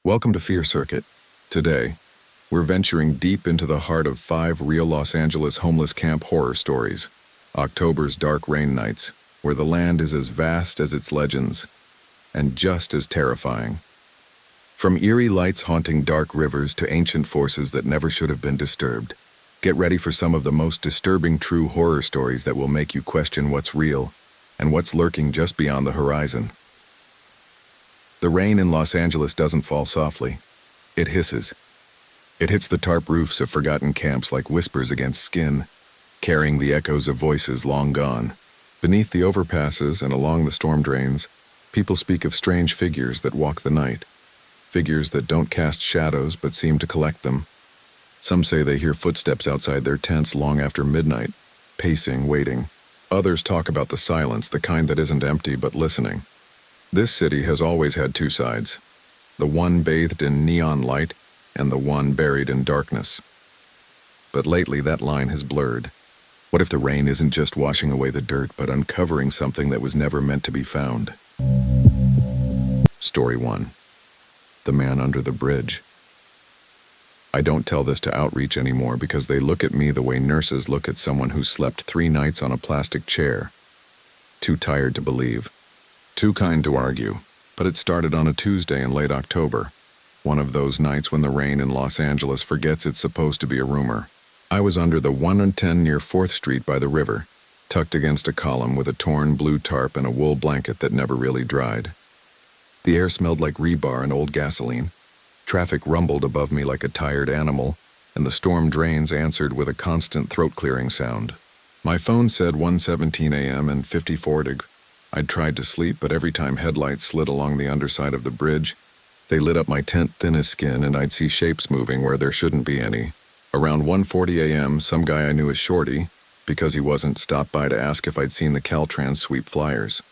Welcome to Fear Circuit. Today, we're venturing deep into the heart of 5 real Los Angeles homeless camp horror stories. October's dark rain nights, where the land is as vast as its legends, and just as terrifying. From eerie lights haunting dark rivers to ancient forces that never should have been disturbed, get ready for some of the most disturbing true horror stories that will make you question what's real and what's lurking just beyond the horizon. The rain in Los Angeles doesn't fall softly. It hisses. It hits the tarp roofs of forgotten camps like whispers against skin, carrying the echoes of voices long gone. Beneath the overpasses and along the storm drains, people speak of strange figures that walk the night. Figures that don't cast shadows but seem to collect them. Some say they hear footsteps outside their tents long after midnight, pacing, waiting. Others talk about the silence, the kind that isn't empty but listening. This city has always had 2 sides, the one bathed in neon light and the one buried in darkness. But lately that line has blurred. What if the rain isn't just washing away the dirt but uncovering something that was never meant to be found? Story 1. The Man Under the Bridge. I don't tell this to Outreach anymore because they look at me the way nurses look at someone who slept 3 nights on a plastic chair. Too tired to believe. Too kind to argue, but it started on a Tuesday in late October, one of those nights when the rain in Los Angeles forgets it's supposed to be a rumor. I was under the 110 near 4th Street by the river, tucked against a column with a torn blue tarp and a wool blanket that never really dried. The air smelled like rebar and old gasoline. Traffic rumbled above me like a tired animal, and the storm drains answered with a constant throat-clearing sound. My phone said 1:17 a.m. and 54 degrees. I'd tried to sleep, but every time headlights slid along the underside of the bridge, they lit up my tent thin as skin, and I'd see shapes moving where there shouldn't be any. Around 1:40 a.m., some guy I knew as Shorty, because he wasn't, stopped by to ask if I'd seen the Caltrans sweep flyers.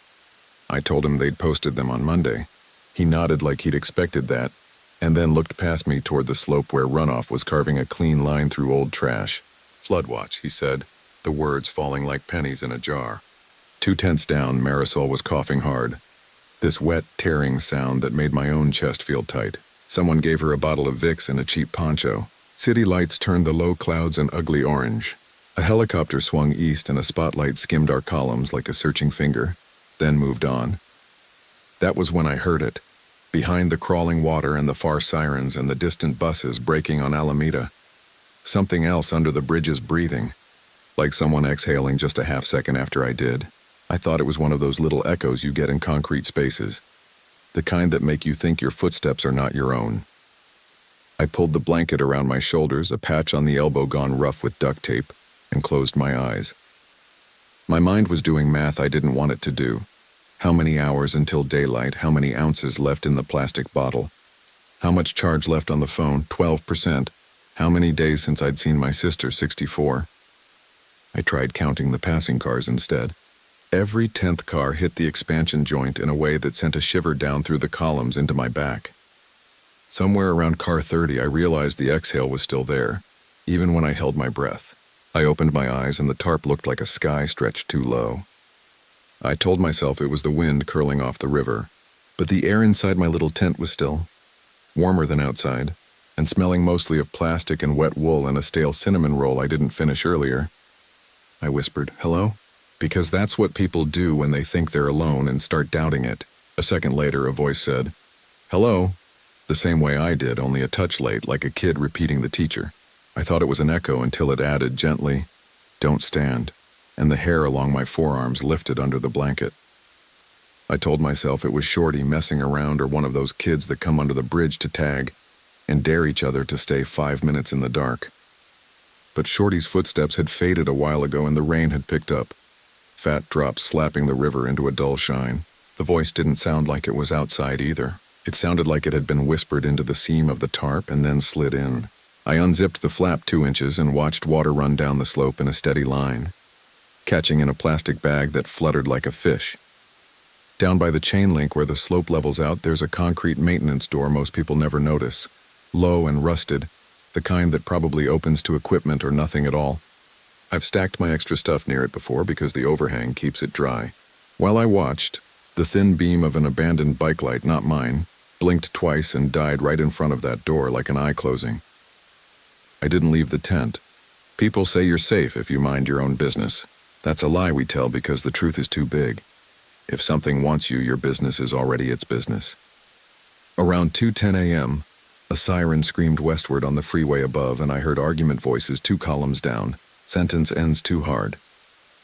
I told him they'd posted them on Monday. He nodded like he'd expected that, and then looked past me toward the slope where runoff was carving a clean line through old trash. "Flood watch," he said, the words falling like pennies in a jar. 2 tents down, Marisol was coughing hard. This wet, tearing sound that made my own chest feel tight. Someone gave her a bottle of Vicks and a cheap poncho. City lights turned the low clouds an ugly orange. A helicopter swung east and a spotlight skimmed our columns like a searching finger, then moved on. That was when I heard it. Behind the crawling water and the far sirens and the distant buses braking on Alameda. Something else under the bridge's breathing, like someone exhaling just a half second after I did. I thought it was one of those little echoes you get in concrete spaces, the kind that make you think your footsteps are not your own. I pulled the blanket around my shoulders, a patch on the elbow gone rough with duct tape, and closed my eyes. My mind was doing math I didn't want it to do. How many hours until daylight? How many ounces left in the plastic bottle? How much charge left on the phone? 12%. How many days since I'd seen my sister? 64. I tried counting the passing cars instead. Every 10th car hit the expansion joint in a way that sent a shiver down through the columns into my back. Somewhere around car 30, I realized the exhale was still there, even when I held my breath. I opened my eyes and the tarp looked like a sky stretched too low. I told myself it was the wind curling off the river, but the air inside my little tent was still warmer than outside, and smelling mostly of plastic and wet wool and a stale cinnamon roll I didn't finish earlier. I whispered, "Hello?" Because that's what people do when they think they're alone and start doubting it. A second later, a voice said, "Hello," the same way I did, only a touch late, like a kid repeating the teacher. I thought it was an echo until it added gently, "Don't stand," and the hair along my forearms lifted under the blanket. I told myself it was Shorty messing around or one of those kids that come under the bridge to tag and dare each other to stay 5 minutes in the dark. But Shorty's footsteps had faded a while ago and the rain had picked up. Fat drops slapping the river into a dull shine. The voice didn't sound like it was outside either. It sounded like it had been whispered into the seam of the tarp and then slid in. I unzipped the flap 2 inches and watched water run down the slope in a steady line, catching in a plastic bag that fluttered like a fish. Down by the chain link where the slope levels out, there's a concrete maintenance door most people never notice. Low and rusted, the kind that probably opens to equipment or nothing at all. I've stacked my extra stuff near it before because the overhang keeps it dry. While I watched, the thin beam of an abandoned bike light, not mine, blinked twice and died right in front of that door like an eye closing. I didn't leave the tent. People say you're safe if you mind your own business. That's a lie we tell because the truth is too big. If something wants you, your business is already its business. Around 2:10 a.m., a siren screamed westward on the freeway above, and I heard argument voices 2 columns down. Sentence ends too hard.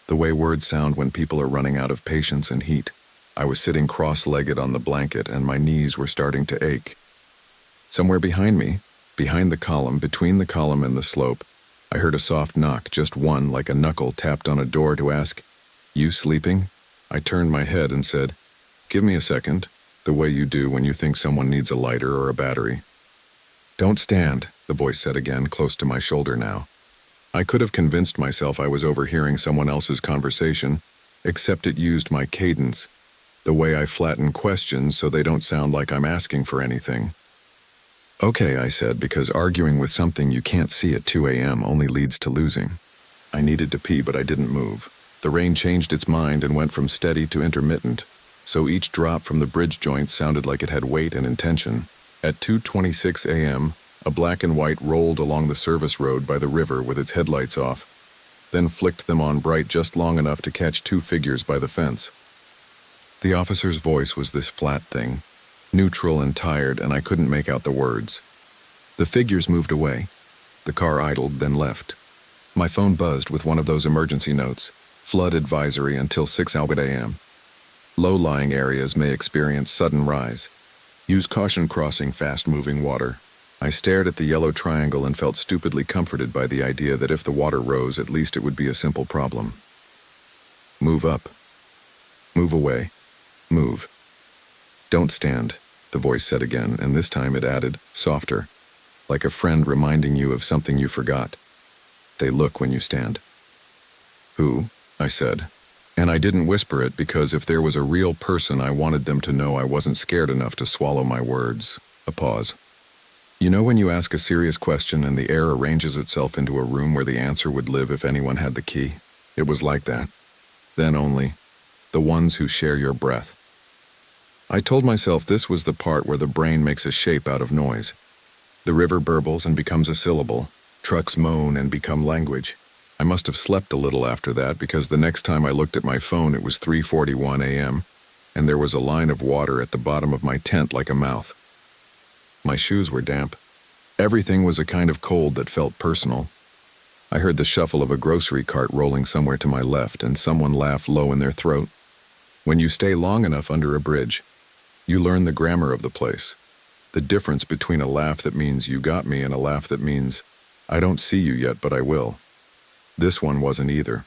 The way words sound when people are running out of patience and heat. I was sitting cross-legged on the blanket, and my knees were starting to ache. Somewhere behind me, behind the column, between the column and the slope, I heard a soft knock, just one, like a knuckle tapped on a door to ask, "You sleeping?" I turned my head and said, "Give me a second," the way you do when you think someone needs a lighter or a battery. "Don't stand," the voice said again, close to my shoulder now. I could have convinced myself I was overhearing someone else's conversation, except it used my cadence, the way I flatten questions so they don't sound like I'm asking for anything. "Okay," I said, because arguing with something you can't see at 2 a.m. only leads to losing. I needed to pee, but I didn't move. The rain changed its mind and went from steady to intermittent, so each drop from the bridge joint sounded like it had weight and intention. At 2:26 a.m., a black and white rolled along the service road by the river with its headlights off, then flicked them on bright just long enough to catch 2 figures by the fence. The officer's voice was this flat thing, neutral and tired, and I couldn't make out the words. The figures moved away. The car idled, then left. My phone buzzed with one of those emergency notes, flood advisory until 6 a.m. Low-lying areas may experience sudden rise. Use caution crossing fast-moving water. I stared at the yellow triangle and felt stupidly comforted by the idea that if the water rose, at least it would be a simple problem. Move up. Move away. Move. Don't stand, the voice said again, and this time it added, softer, like a friend reminding you of something you forgot. They look when you stand. "Who?" I said. And I didn't whisper it because if there was a real person, I wanted them to know I wasn't scared enough to swallow my words. A pause. You know when you ask a serious question and the air arranges itself into a room where the answer would live if anyone had the key? It was like that. Then only. The ones who share your breath. I told myself this was the part where the brain makes a shape out of noise. The river burbles and becomes a syllable. Trucks moan and become language. I must have slept a little after that because the next time I looked at my phone it was 3:41 a.m., and there was a line of water at the bottom of my tent like a mouth. My shoes were damp. Everything was a kind of cold that felt personal. I heard the shuffle of a grocery cart rolling somewhere to my left, and someone laughed low in their throat. When you stay long enough under a bridge, you learn the grammar of the place. The difference between a laugh that means "you got me" and a laugh that means "I don't see you yet, but I will." This one wasn't either.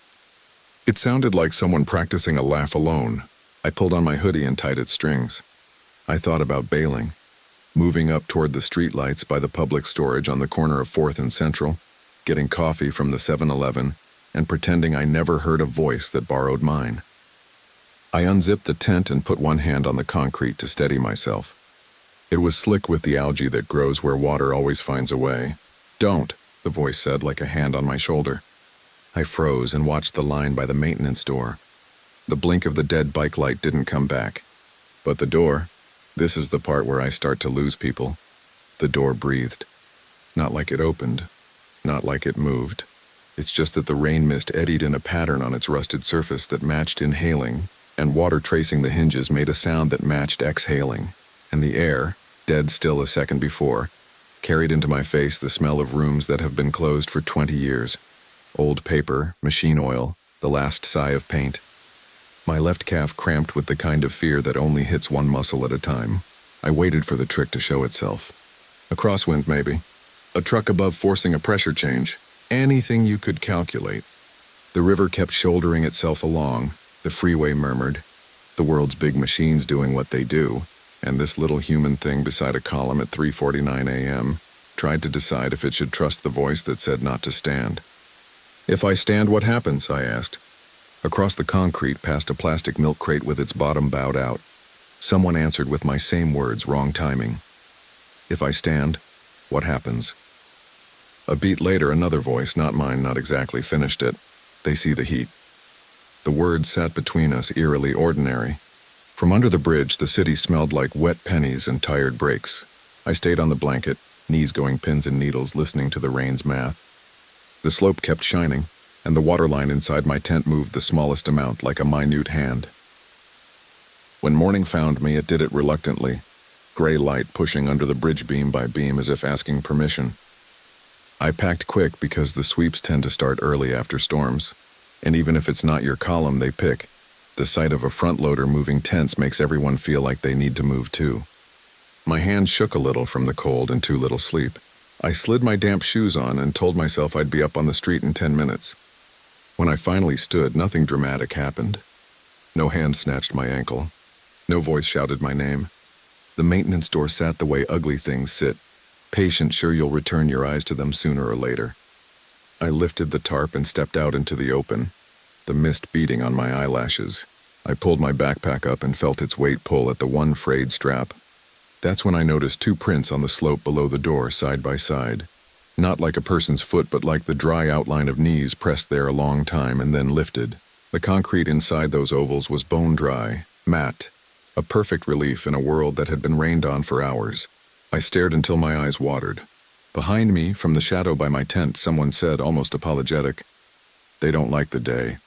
It sounded like someone practicing a laugh alone. I pulled on my hoodie and tied its strings. I thought about bailing, moving up toward the streetlights by the public storage on the corner of 4th and Central, getting coffee from the 7-Eleven, and pretending I never heard a voice that borrowed mine. I unzipped the tent and put one hand on the concrete to steady myself. It was slick with the algae that grows where water always finds a way. "Don't," the voice said like a hand on my shoulder. I froze and watched the line by the maintenance door. The blink of the dead bike light didn't come back. But the door, this is the part where I start to lose people. The door breathed. Not like it opened. Not like it moved. It's just that the rain mist eddied in a pattern on its rusted surface that matched inhaling, and water tracing the hinges made a sound that matched exhaling. And the air, dead still a second before, carried into my face the smell of rooms that have been closed for 20 years. Old paper, machine oil, the last sigh of paint. My left calf cramped with the kind of fear that only hits one muscle at a time. I waited for the trick to show itself. A crosswind, maybe. A truck above forcing a pressure change. Anything you could calculate. The river kept shouldering itself along. The freeway murmured. The world's big machines doing what they do. And this little human thing beside a column at 3:49 a.m. tried to decide if it should trust the voice that said not to stand. "If I stand, what happens?" I asked. Across the concrete, past a plastic milk crate with its bottom bowed out, someone answered with my same words, wrong timing. "If I stand, what happens?" A beat later, another voice, not mine, not exactly, finished it. "They see the heat." The words sat between us, eerily ordinary. From under the bridge, the city smelled like wet pennies and tired brakes. I stayed on the blanket, knees going pins and needles, listening to the rain's math. The slope kept shining, and the water line inside my tent moved the smallest amount, like a minute hand. When morning found me, it did it reluctantly, gray light pushing under the bridge beam by beam as if asking permission. I packed quick because the sweeps tend to start early after storms, and even if it's not your column they pick, the sight of a front loader moving tents makes everyone feel like they need to move too. My hand shook a little from the cold and too little sleep. I slid my damp shoes on and told myself I'd be up on the street in 10 minutes. When I finally stood, nothing dramatic happened. No hand snatched my ankle. No voice shouted my name. The maintenance door sat the way ugly things sit, patient, sure you'll return your eyes to them sooner or later. I lifted the tarp and stepped out into the open, the mist beating on my eyelashes. I pulled my backpack up and felt its weight pull at the one frayed strap. That's when I noticed two prints on the slope below the door, side by side. Not like a person's foot, but like the dry outline of knees pressed there a long time and then lifted. The concrete inside those ovals was bone dry, matte, a perfect relief in a world that had been rained on for hours. I stared until my eyes watered. Behind me, from the shadow by my tent, someone said, almost apologetic, "They don't like the day."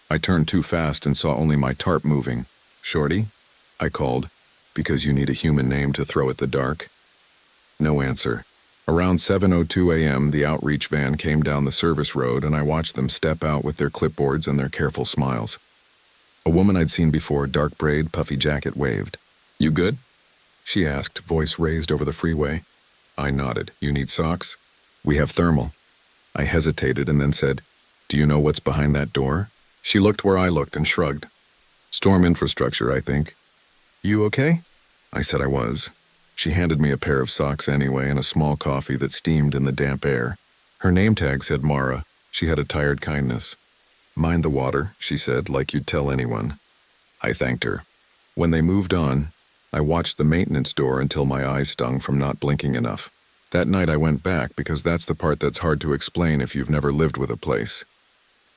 I turned too fast and saw only my tarp moving. "Shorty?" I called, because you need a human name to throw at the dark. No answer. Around 7:02 a.m., the outreach van came down the service road and I watched them step out with their clipboards and their careful smiles. A woman I'd seen before, dark braid, puffy jacket, waved. "You good?" she asked, voice raised over the freeway. I nodded. "You need socks?" "We have thermal." I hesitated and then said, "Do you know what's behind that door?" She looked where I looked and shrugged. "Storm infrastructure, I think." "You okay?" I said I was. She handed me a pair of socks anyway and a small coffee that steamed in the damp air. Her name tag said Mara. She had a tired kindness. "Mind the water," she said, like you'd tell anyone. I thanked her. When they moved on, I watched the maintenance door until my eyes stung from not blinking enough. That night I went back because that's the part that's hard to explain if you've never lived with a place.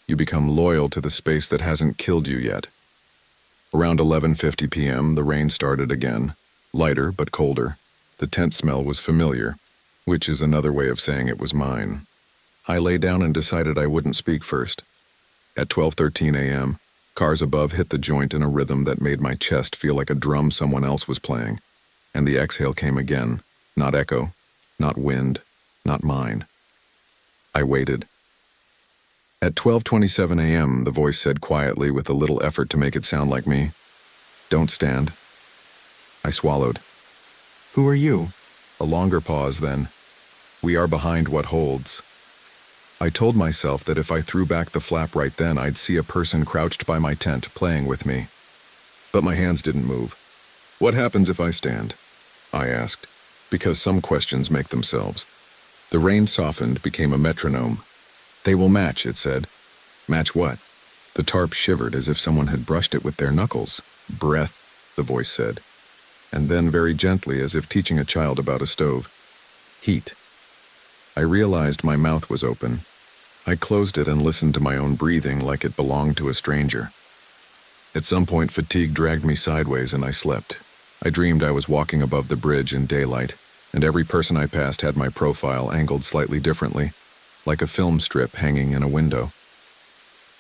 You become loyal to the space that hasn't killed you yet. Around 11:50 p.m., the rain started again, lighter but colder. The tent smell was familiar, which is another way of saying it was mine. I lay down and decided I wouldn't speak first. At 12:13 a.m., cars above hit the joint in a rhythm that made my chest feel like a drum someone else was playing, and the exhale came again, not echo, not wind, not mine. I waited. At 12:27 a.m., the voice said quietly with a little effort to make it sound like me, "Don't stand." I swallowed. "Who are you?" A longer pause then. "We are behind what holds." I told myself that if I threw back the flap right then, I'd see a person crouched by my tent playing with me. But my hands didn't move. "What happens if I stand?" I asked, because some questions make themselves. The rain softened, became a metronome. "They will match," it said. "Match what?" The tarp shivered as if someone had brushed it with their knuckles. "Breath," the voice said. And then very gently, as if teaching a child about a stove, "Heat." I realized my mouth was open. I closed it and listened to my own breathing like it belonged to a stranger. At some point, fatigue dragged me sideways and I slept. I dreamed I was walking above the bridge in daylight, and every person I passed had my profile angled slightly differently, like a film strip hanging in a window.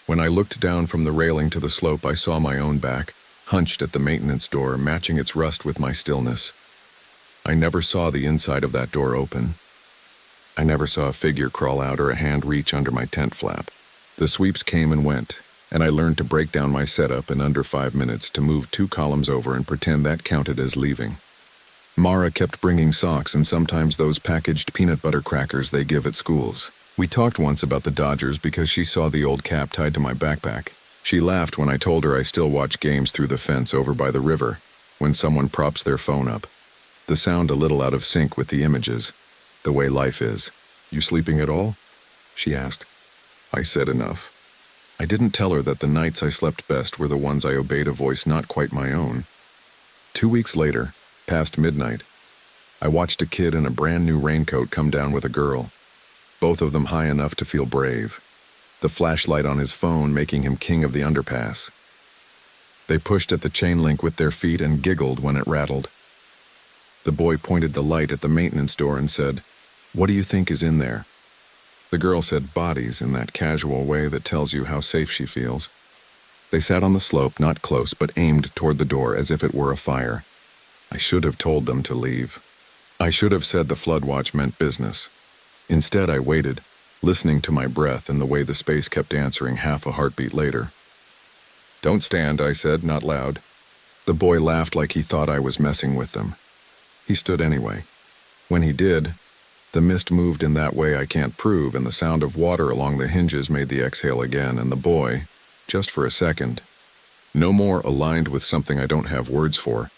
When I looked down from the railing to the slope, I saw my own back, hunched at the maintenance door, matching its rust with my stillness. I never saw the inside of that door open. I never saw a figure crawl out or a hand reach under my tent flap. The sweeps came and went, and I learned to break down my setup in under 5 minutes, to move 2 columns over and pretend that counted as leaving. Mara kept bringing socks and sometimes those packaged peanut butter crackers they give at schools. We talked once about the Dodgers because she saw the old cap tied to my backpack. She laughed when I told her I still watch games through the fence over by the river, when someone props their phone up. The sound a little out of sync with the images, the way life is. "You sleeping at all?" she asked. I said enough. I didn't tell her that the nights I slept best were the ones I obeyed a voice not quite my own. 2 weeks later, past midnight, I watched a kid in a brand new raincoat come down with a girl, both of them high enough to feel brave, the flashlight on his phone making him king of the underpass. They pushed at the chain link with their feet and giggled when it rattled. The boy pointed the light at the maintenance door and said, "What do you think is in there?" The girl said bodies in that casual way that tells you how safe she feels. They sat on the slope, not close, but aimed toward the door as if it were a fire. I should have told them to leave. I should have said the flood watch meant business. Instead, I waited, listening to my breath and the way the space kept answering half a heartbeat later. "Don't stand," I said, not loud. The boy laughed like he thought I was messing with them. He stood anyway. When he did, the mist moved in that way I can't prove, and the sound of water along the hinges made the exhale again, and the boy, just for a second, no more aligned with something I don't have words for,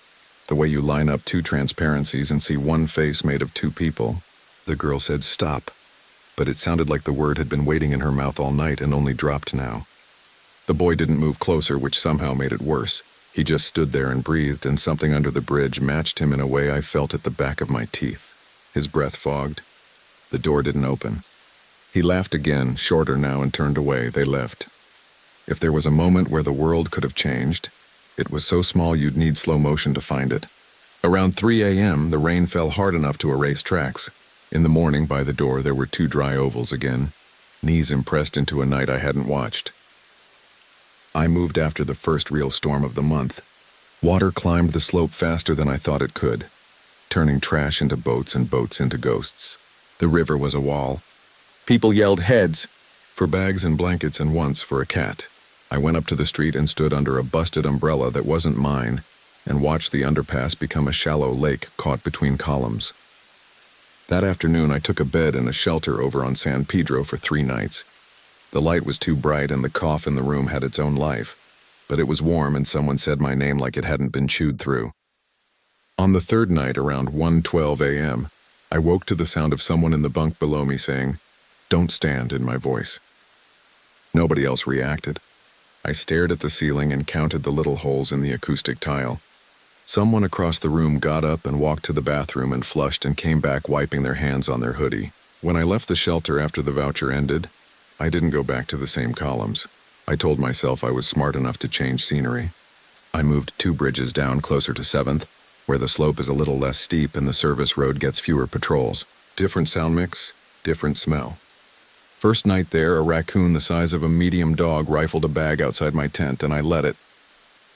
the way you line up two transparencies and see one face made of two people. The girl said stop, but it sounded like the word had been waiting in her mouth all night and only dropped now. The boy didn't move closer, which somehow made it worse. He just stood there and breathed, and something under the bridge matched him in a way I felt at the back of my teeth. His breath fogged. The door didn't open. He laughed again, shorter now, and turned away. They left. If there was a moment where the world could have changed, it was so small you'd need slow motion to find it. Around 3 a.m., the rain fell hard enough to erase tracks. In the morning, by the door, there were two dry ovals again, knees impressed into a night I hadn't watched. I moved after the first real storm of the month. Water climbed the slope faster than I thought it could, turning trash into boats and boats into ghosts. The river was a wall. People yelled heads for bags and blankets, and once for a cat. I went up to the street and stood under a busted umbrella that wasn't mine and watched the underpass become a shallow lake caught between columns. That afternoon, I took a bed in a shelter over on San Pedro for 3 nights. The light was too bright and the cough in the room had its own life, but it was warm and someone said my name like it hadn't been chewed through. On the third night, around 1:12 a.m., I woke to the sound of someone in the bunk below me saying, "Don't stand," in my voice. Nobody else reacted. I stared at the ceiling and counted the little holes in the acoustic tile. Someone across the room got up and walked to the bathroom and flushed and came back wiping their hands on their hoodie. When I left the shelter after the voucher ended, I didn't go back to the same columns. I told myself I was smart enough to change scenery. I moved 2 bridges down closer to 7th, where the slope is a little less steep and the service road gets fewer patrols. Different sound mix, different smell. First night there, a raccoon the size of a medium dog rifled a bag outside my tent, and I let it.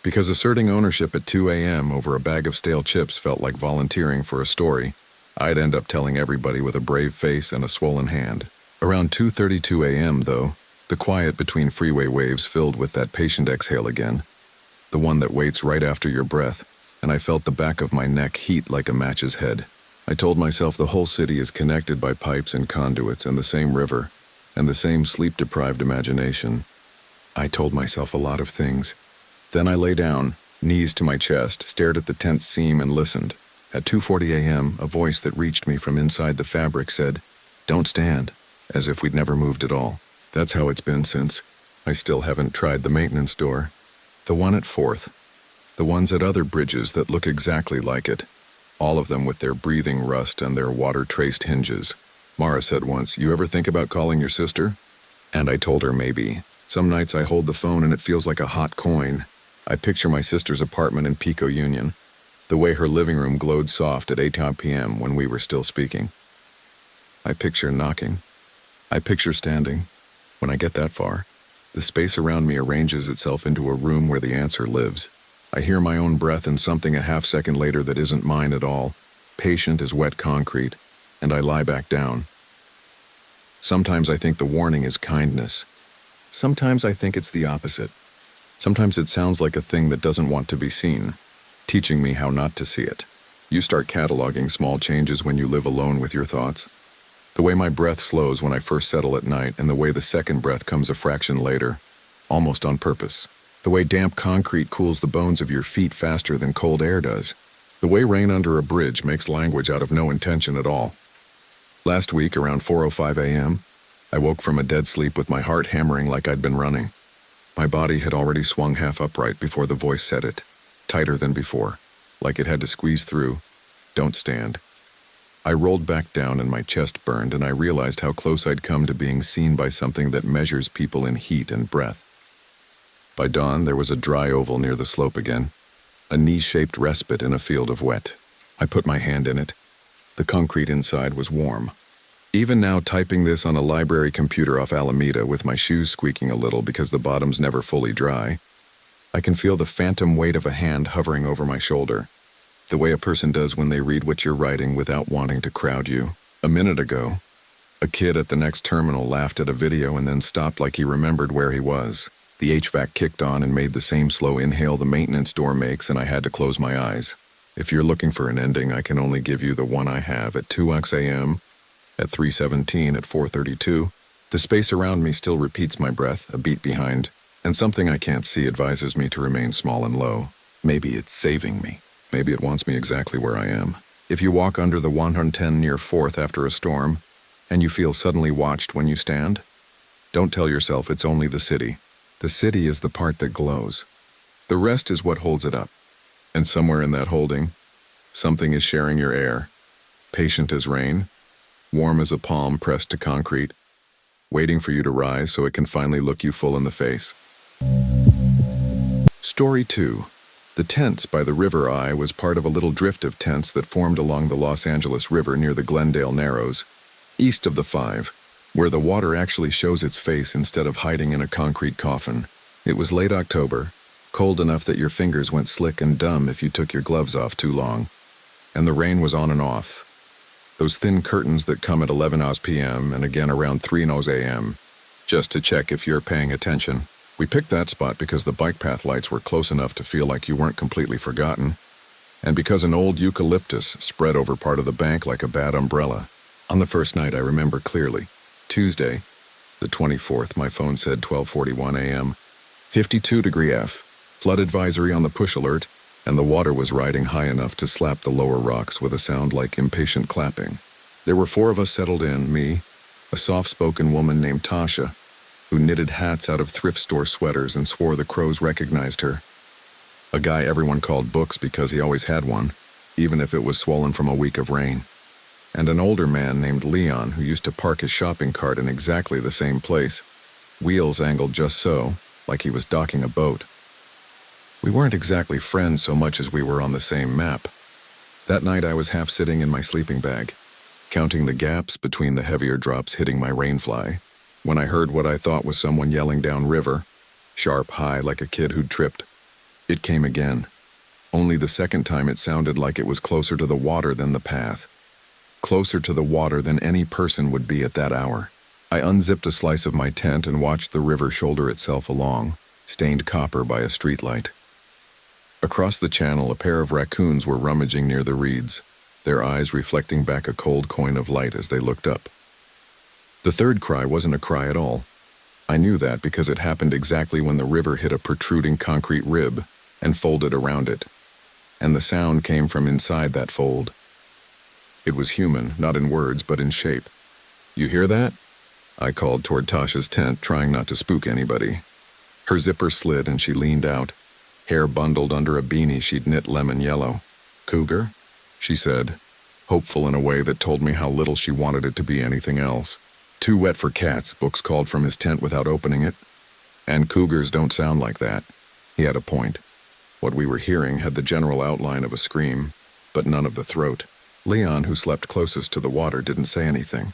Because asserting ownership at 2 a.m. over a bag of stale chips felt like volunteering for a story, I'd end up telling everybody with a brave face and a swollen hand. Around 2:32 a.m., though, the quiet between freeway waves filled with that patient exhale again, the one that waits right after your breath, and I felt the back of my neck heat like a match's head. I told myself the whole city is connected by pipes and conduits and the same river, and the same sleep-deprived imagination. I told myself a lot of things. Then I lay down, knees to my chest, stared at the tent's seam and listened. At 2:40 a.m., a voice that reached me from inside the fabric said, "Don't stand," as if we'd never moved at all. That's how it's been since. I still haven't tried the maintenance door. The one at 4th. The ones at other bridges that look exactly like it. All of them with their breathing rust and their water-traced hinges. Mara said once, "You ever think about calling your sister?" And I told her maybe. Some nights I hold the phone and it feels like a hot coin. I picture my sister's apartment in Pico Union, the way her living room glowed soft at 8 p.m. when we were still speaking. I picture knocking. I picture standing. When I get that far, the space around me arranges itself into a room where the answer lives. I hear my own breath and something a half second later that isn't mine at all, patient as wet concrete, and I lie back down. Sometimes I think the warning is kindness. Sometimes I think it's the opposite. Sometimes it sounds like a thing that doesn't want to be seen, teaching me how not to see it. You start cataloging small changes when you live alone with your thoughts. The way my breath slows when I first settle at night, and the way the second breath comes a fraction later, almost on purpose. The way damp concrete cools the bones of your feet faster than cold air does. The way rain under a bridge makes language out of no intention at all. Last week, around 4:05 a.m., I woke from a dead sleep with my heart hammering like I'd been running. My body had already swung half upright before the voice said it, tighter than before, like it had to squeeze through. "Don't stand." I rolled back down and my chest burned, and I realized how close I'd come to being seen by something that measures people in heat and breath. By dawn, there was a dry oval near the slope again, a knee-shaped respite in a field of wet. I put my hand in it. The concrete inside was warm. Even now, typing this on a library computer off Alameda with my shoes squeaking a little because the bottom's never fully dry, I can feel the phantom weight of a hand hovering over my shoulder, the way a person does when they read what you're writing without wanting to crowd you. A minute ago, a kid at the next terminal laughed at a video and then stopped like he remembered where he was. The HVAC kicked on and made the same slow inhale the maintenance door makes, and I had to close my eyes. If you're looking for an ending, I can only give you the one I have at 2x a.m., at 3:17, at 4:32. The space around me still repeats my breath, a beat behind, and something I can't see advises me to remain small and low. Maybe it's saving me. Maybe it wants me exactly where I am. If you walk under the 110 near 4th after a storm, and you feel suddenly watched when you stand, don't tell yourself it's only the city. The city is the part that glows. The rest is what holds it up. And somewhere in that holding, something is sharing your air, patient as rain, warm as a palm pressed to concrete, waiting for you to rise so it can finally look you full in the face. Story 2. The tents by the river eye was part of a little drift of tents that formed along the Los Angeles River near the Glendale Narrows, east of the 5, where the water actually shows its face instead of hiding in a concrete coffin. It was late October, cold enough that your fingers went slick and dumb if you took your gloves off too long, and the rain was on and off. Those thin curtains that come at 11 p.m. and again around 3 a.m., just to check if you're paying attention. We picked that spot because the bike path lights were close enough to feel like you weren't completely forgotten, and because an old eucalyptus spread over part of the bank like a bad umbrella. On the first night, I remember clearly. Tuesday, the 24th, my phone said 12:41 a.m., 52° F, flood advisory on the push alert, and the water was riding high enough to slap the lower rocks with a sound like impatient clapping. There were 4 of us settled in, me, a soft-spoken woman named Tasha, who knitted hats out of thrift store sweaters and swore the crows recognized her, a guy everyone called Books because he always had one, even if it was swollen from a week of rain, and an older man named Leon who used to park his shopping cart in exactly the same place, wheels angled just so, like he was docking a boat. We weren't exactly friends so much as we were on the same map. That night I was half sitting in my sleeping bag, counting the gaps between the heavier drops hitting my rainfly, when I heard what I thought was someone yelling downriver, sharp, high, like a kid who'd tripped. It came again. Only the second time it sounded like it was closer to the water than the path. Closer to the water than any person would be at that hour. I unzipped a slice of my tent and watched the river shoulder itself along, stained copper by a streetlight. Across the channel, a pair of raccoons were rummaging near the reeds, their eyes reflecting back a cold coin of light as they looked up. The third cry wasn't a cry at all. I knew that because it happened exactly when the river hit a protruding concrete rib and folded around it, and the sound came from inside that fold. It was human, not in words, but in shape. "You hear that?" I called toward Tasha's tent, trying not to spook anybody. Her zipper slid and she leaned out, hair bundled under a beanie she'd knit lemon yellow. "Cougar?" she said, hopeful in a way that told me how little she wanted it to be anything else. "Too wet for cats," Books called from his tent without opening it. "And cougars don't sound like that." He had a point. What we were hearing had the general outline of a scream, but none of the throat. Leon, who slept closest to the water, didn't say anything.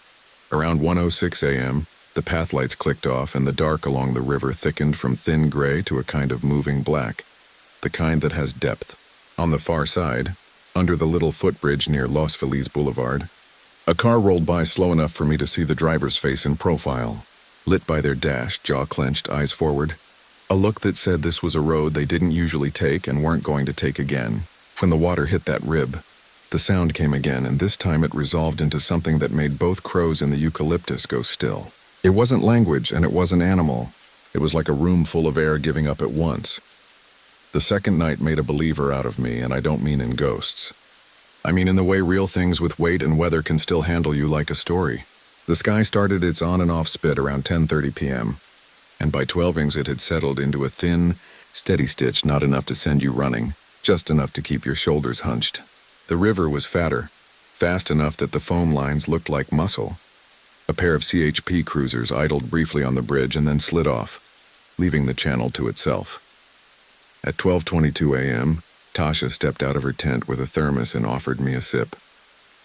Around 1:06 a.m., the path lights clicked off and the dark along the river thickened from thin gray to a kind of moving black, the kind that has depth. On the far side, under the little footbridge near Los Feliz Boulevard, a car rolled by slow enough for me to see the driver's face in profile, lit by their dash, jaw clenched, eyes forward, a look that said this was a road they didn't usually take and weren't going to take again. When the water hit that rib, the sound came again, and this time it resolved into something that made both crows in the eucalyptus go still. It wasn't language, and it wasn't animal. It was like a room full of air giving up at once. The second night made a believer out of me, and I don't mean in ghosts. I mean in the way real things with weight and weather can still handle you like a story. The sky started its on and off spit around 10:30 p.m., and by 12ings it had settled into a thin, steady stitch not enough to send you running, just enough to keep your shoulders hunched. The river was fatter, fast enough that the foam lines looked like muscle. A pair of CHP cruisers idled briefly on the bridge and then slid off. leaving the channel to itself. At 12:22 a.m., Tasha stepped out of her tent with a thermos and offered me a sip.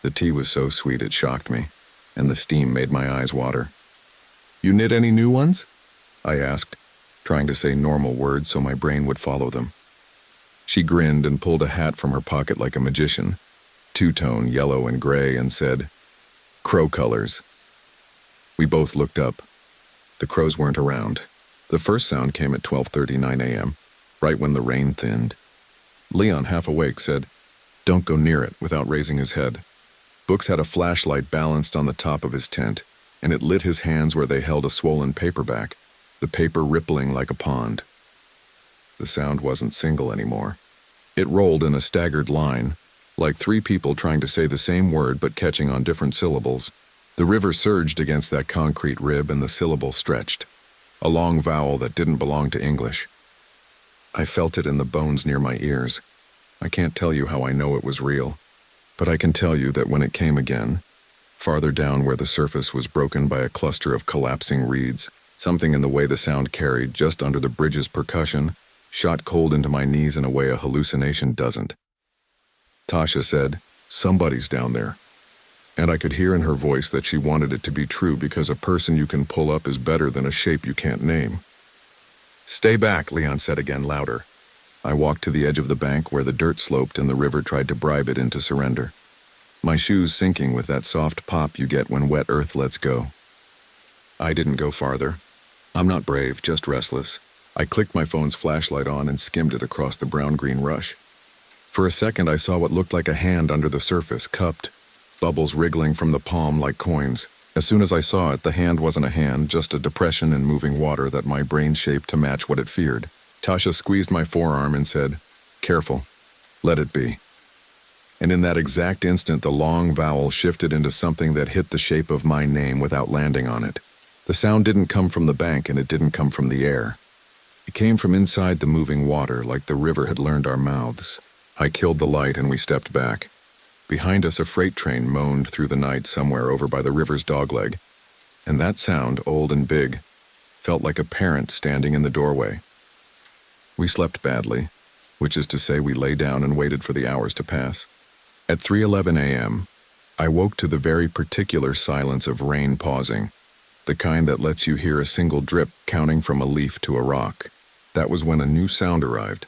The tea was so sweet it shocked me, and the steam made my eyes water. "You knit any new ones?" I asked, trying to say normal words so my brain would follow them. She grinned and pulled a hat from her pocket like a magician, two-tone yellow and gray, and said, "Crow colors." We both looked up. The crows weren't around. The first sound came at 12:39 a.m., right when the rain thinned. Leon, half awake, said, "Don't go near it," without raising his head. Books had a flashlight balanced on the top of his tent, and it lit his hands where they held a swollen paperback, the paper rippling like a pond. The sound wasn't single anymore. It rolled in a staggered line, like three people trying to say the same word but catching on different syllables. The river surged against that concrete rib and the syllable stretched, a long vowel that didn't belong to English. I felt it in the bones near my ears. I can't tell you how I know it was real, but I can tell you that when it came again, farther down where the surface was broken by a cluster of collapsing reeds, something in the way the sound carried just under the bridge's percussion shot cold into my knees in a way a hallucination doesn't. Tasha said, "Somebody's down there." And I could hear in her voice that she wanted it to be true because a person you can pull up is better than a shape you can't name. "Stay back," Leon said again, louder. I walked to the edge of the bank where the dirt sloped and the river tried to bribe it into surrender. My shoes sinking with that soft pop you get when wet earth lets go. I didn't go farther. I'm not brave, just restless. I clicked my phone's flashlight on and skimmed it across the brown-green rush. For a second I saw what looked like a hand under the surface, cupped, bubbles wriggling from the palm like coins. As soon as I saw it, the hand wasn't a hand, just a depression in moving water that my brain shaped to match what it feared. Tasha squeezed my forearm and said, "Careful. Let it be." And in that exact instant, the long vowel shifted into something that hit the shape of my name without landing on it. The sound didn't come from the bank, and it didn't come from the air. It came from inside the moving water, like the river had learned our mouths. I killed the light and we stepped back. Behind us, a freight train moaned through the night somewhere over by the river's dogleg, and that sound, old and big, felt like a parent standing in the doorway. We slept badly, which is to say we lay down and waited for the hours to pass. At 3:11 a.m., I woke to the very particular silence of rain pausing, the kind that lets you hear a single drip counting from a leaf to a rock. That was when a new sound arrived.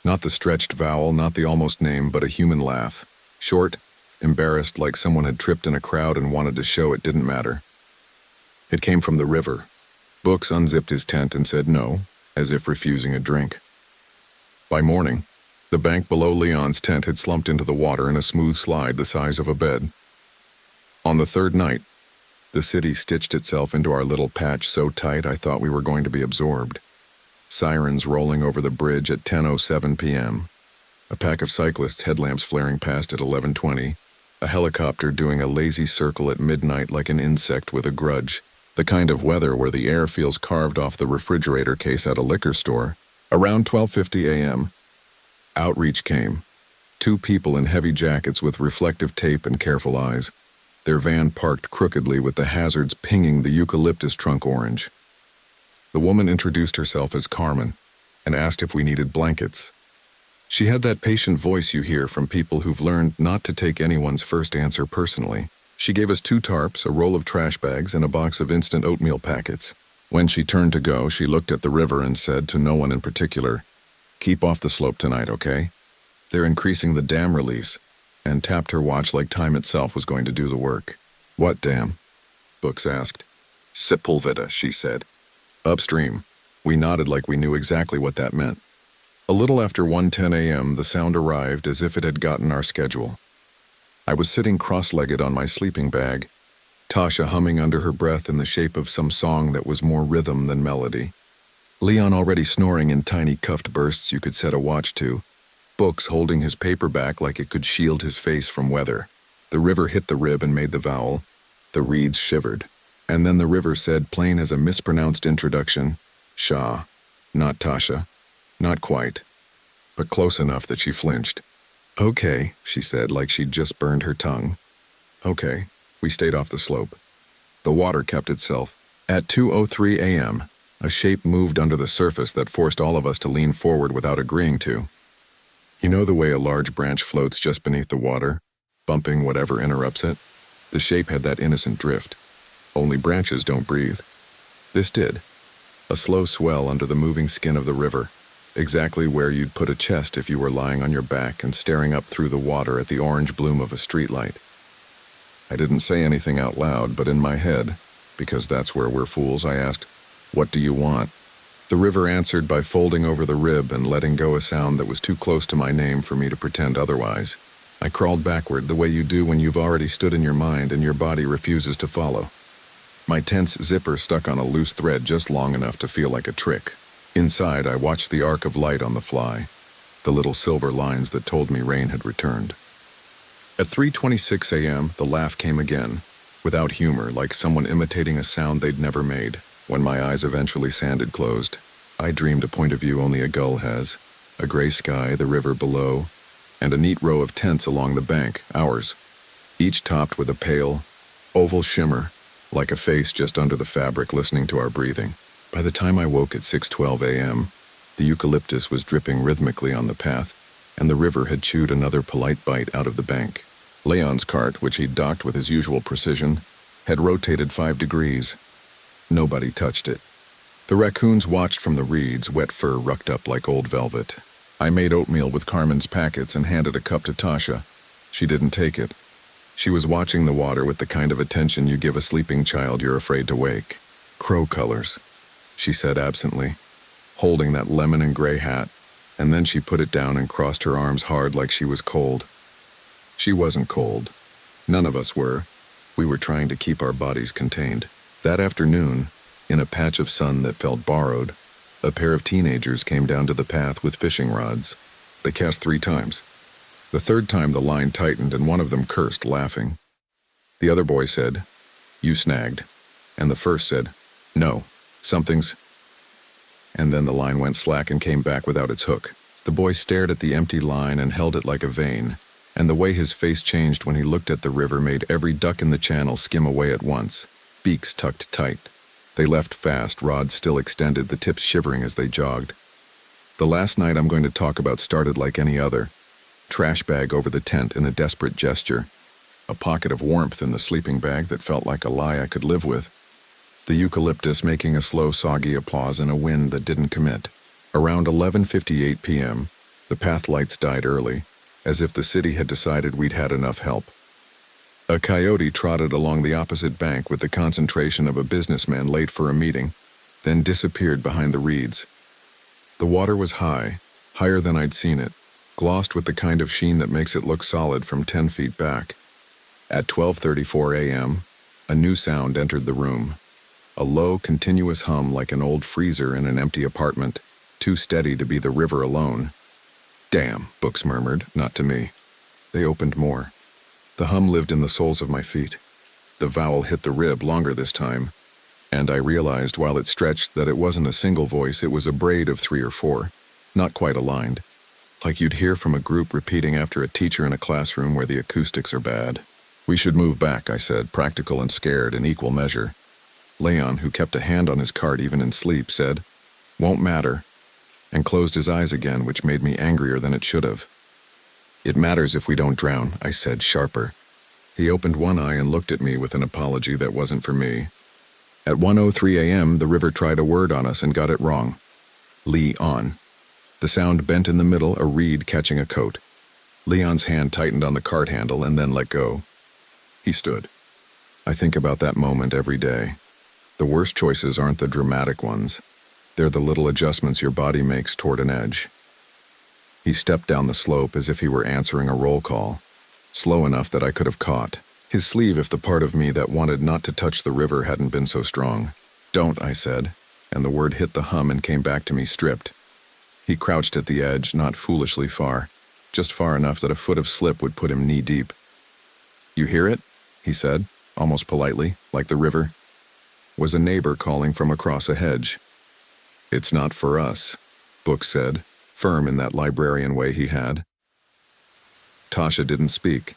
Not the stretched vowel, not the almost name, but a human laugh. Short, embarrassed, like someone had tripped in a crowd and wanted to show it didn't matter. It came from the river. Books unzipped his tent and said no, as if refusing a drink. By morning, the bank below Leon's tent had slumped into the water in a smooth slide the size of a bed. On the third night, the city stitched itself into our little patch so tight I thought we were going to be absorbed. Sirens rolling over the bridge at 10:07 p.m., a pack of cyclists' headlamps flaring past at 11:20, a helicopter doing a lazy circle at midnight like an insect with a grudge, the kind of weather where the air feels carved off the refrigerator case at a liquor store. Around 12:50 a.m., outreach came. Two people in heavy jackets with reflective tape and careful eyes, their van parked crookedly with the hazards pinging the eucalyptus trunk orange. The woman introduced herself as Carmen and asked if we needed blankets. She had that patient voice you hear from people who've learned not to take anyone's first answer personally. She gave us 2 tarps, a roll of trash bags, and a box of instant oatmeal packets. When she turned to go, she looked at the river and said to no one in particular, "Keep off the slope tonight, okay? They're increasing the dam release," and tapped her watch like time itself was going to do the work. "What dam?" Books asked. "Sepulveda," she said. "Upstream." We nodded like we knew exactly what that meant. A little after 1:10 a.m., the sound arrived as if it had gotten our schedule. I was sitting cross-legged on my sleeping bag, Tasha humming under her breath in the shape of some song that was more rhythm than melody. Leon already snoring in tiny cuffed bursts you could set a watch to, Books holding his paperback like it could shield his face from weather. The river hit the rib and made the vowel. The reeds shivered. And then the river said, plain as a mispronounced introduction, "Shah." Not Tasha. Not quite. But close enough that she flinched. "Okay," she said, like she'd just burned her tongue. "Okay." We stayed off the slope. The water kept itself. At 2:03 a.m., A shape moved under the surface that forced all of us to lean forward without agreeing to. You know the way a large branch floats just beneath the water, bumping whatever interrupts it? The shape had that innocent drift. Only branches don't breathe. This did. A slow swell under the moving skin of the river, exactly where you'd put a chest if you were lying on your back and staring up through the water at the orange bloom of a streetlight. I didn't say anything out loud, but in my head, because that's where we're fools, I asked, "What do you want?" The river answered by folding over the rib and letting go a sound that was too close to my name for me to pretend otherwise. I crawled backward the way you do when you've already stood in your mind and your body refuses to follow. My tense zipper stuck on a loose thread just long enough to feel like a trick. Inside, I watched the arc of light on the fly, the little silver lines that told me rain had returned. At 3:26 a.m., the laugh came again, without humor, like someone imitating a sound they'd never made. When my eyes eventually sanded closed, I dreamed a point of view only a gull has, a gray sky, the river below, and a neat row of tents along the bank, ours, each topped with a pale, oval shimmer, like a face just under the fabric listening to our breathing. By the time I woke at 6:12 a.m., the eucalyptus was dripping rhythmically on the path, and the river had chewed another polite bite out of the bank. Leon's cart, which he'd docked with his usual precision, had rotated 5 degrees. Nobody touched it. The raccoons watched from the reeds, wet fur rucked up like old velvet. I made oatmeal with Carmen's packets and handed a cup to Tasha. She didn't take it. She was watching the water with the kind of attention you give a sleeping child you're afraid to wake. "Crow colors," she said absently, holding that lemon and gray hat, and then she put it down and crossed her arms hard like she was cold. She wasn't cold. None of us were. We were trying to keep our bodies contained. That afternoon, in a patch of sun that felt borrowed, a pair of teenagers came down to the path with fishing rods. They cast 3 times. The 3rd time the line tightened and one of them cursed, laughing. The other boy said, "You snagged." And the first said, "No, something's..." And then the line went slack and came back without its hook. The boy stared at the empty line and held it like a vein, and the way his face changed when he looked at the river made every duck in the channel skim away at once, beaks tucked tight. They left fast, rods still extended, the tips shivering as they jogged. The last night I'm going to talk about started like any other. Trash bag over the tent in a desperate gesture. A pocket of warmth in the sleeping bag that felt like a lie I could live with. The eucalyptus making a slow, soggy applause in a wind that didn't commit. Around 11:58 p.m., the path lights died early, as if the city had decided we'd had enough help. A coyote trotted along the opposite bank with the concentration of a businessman late for a meeting, then disappeared behind the reeds. The water was high, higher than I'd seen it, glossed with the kind of sheen that makes it look solid from 10 feet back. At 12:34 a.m., a new sound entered the room. A low, continuous hum like an old freezer in an empty apartment, too steady to be the river alone. "Damn," Books murmured, not to me. They opened more. The hum lived in the soles of my feet. The vowel hit the rib longer this time, and I realized while it stretched that it wasn't a single voice, it was a braid of 3 or 4, not quite aligned, like you'd hear from a group repeating after a teacher in a classroom where the acoustics are bad. "We should move back," I said, practical and scared in equal measure. Leon, who kept a hand on his cart even in sleep, said, "Won't matter," and closed his eyes again, which made me angrier than it should have. "It matters if we don't drown," I said, sharper. He opened one eye and looked at me with an apology that wasn't for me. At 1:03 a.m., the river tried a word on us and got it wrong. "Lee on." The sound bent in the middle, a reed catching a coat. Leon's hand tightened on the cart handle and then let go. He stood. I think about that moment every day. The worst choices aren't the dramatic ones. They're the little adjustments your body makes toward an edge. He stepped down the slope as if he were answering a roll call, slow enough that I could have caught his sleeve if the part of me that wanted not to touch the river hadn't been so strong. "Don't," I said, and the word hit the hum and came back to me stripped. He crouched at the edge, not foolishly far, just far enough that a foot of slip would put him knee-deep. "You hear it?" he said, almost politely, like the river. Was a neighbor calling from across a hedge. "It's not for us," Book said, firm in that librarian way he had. Tasha didn't speak.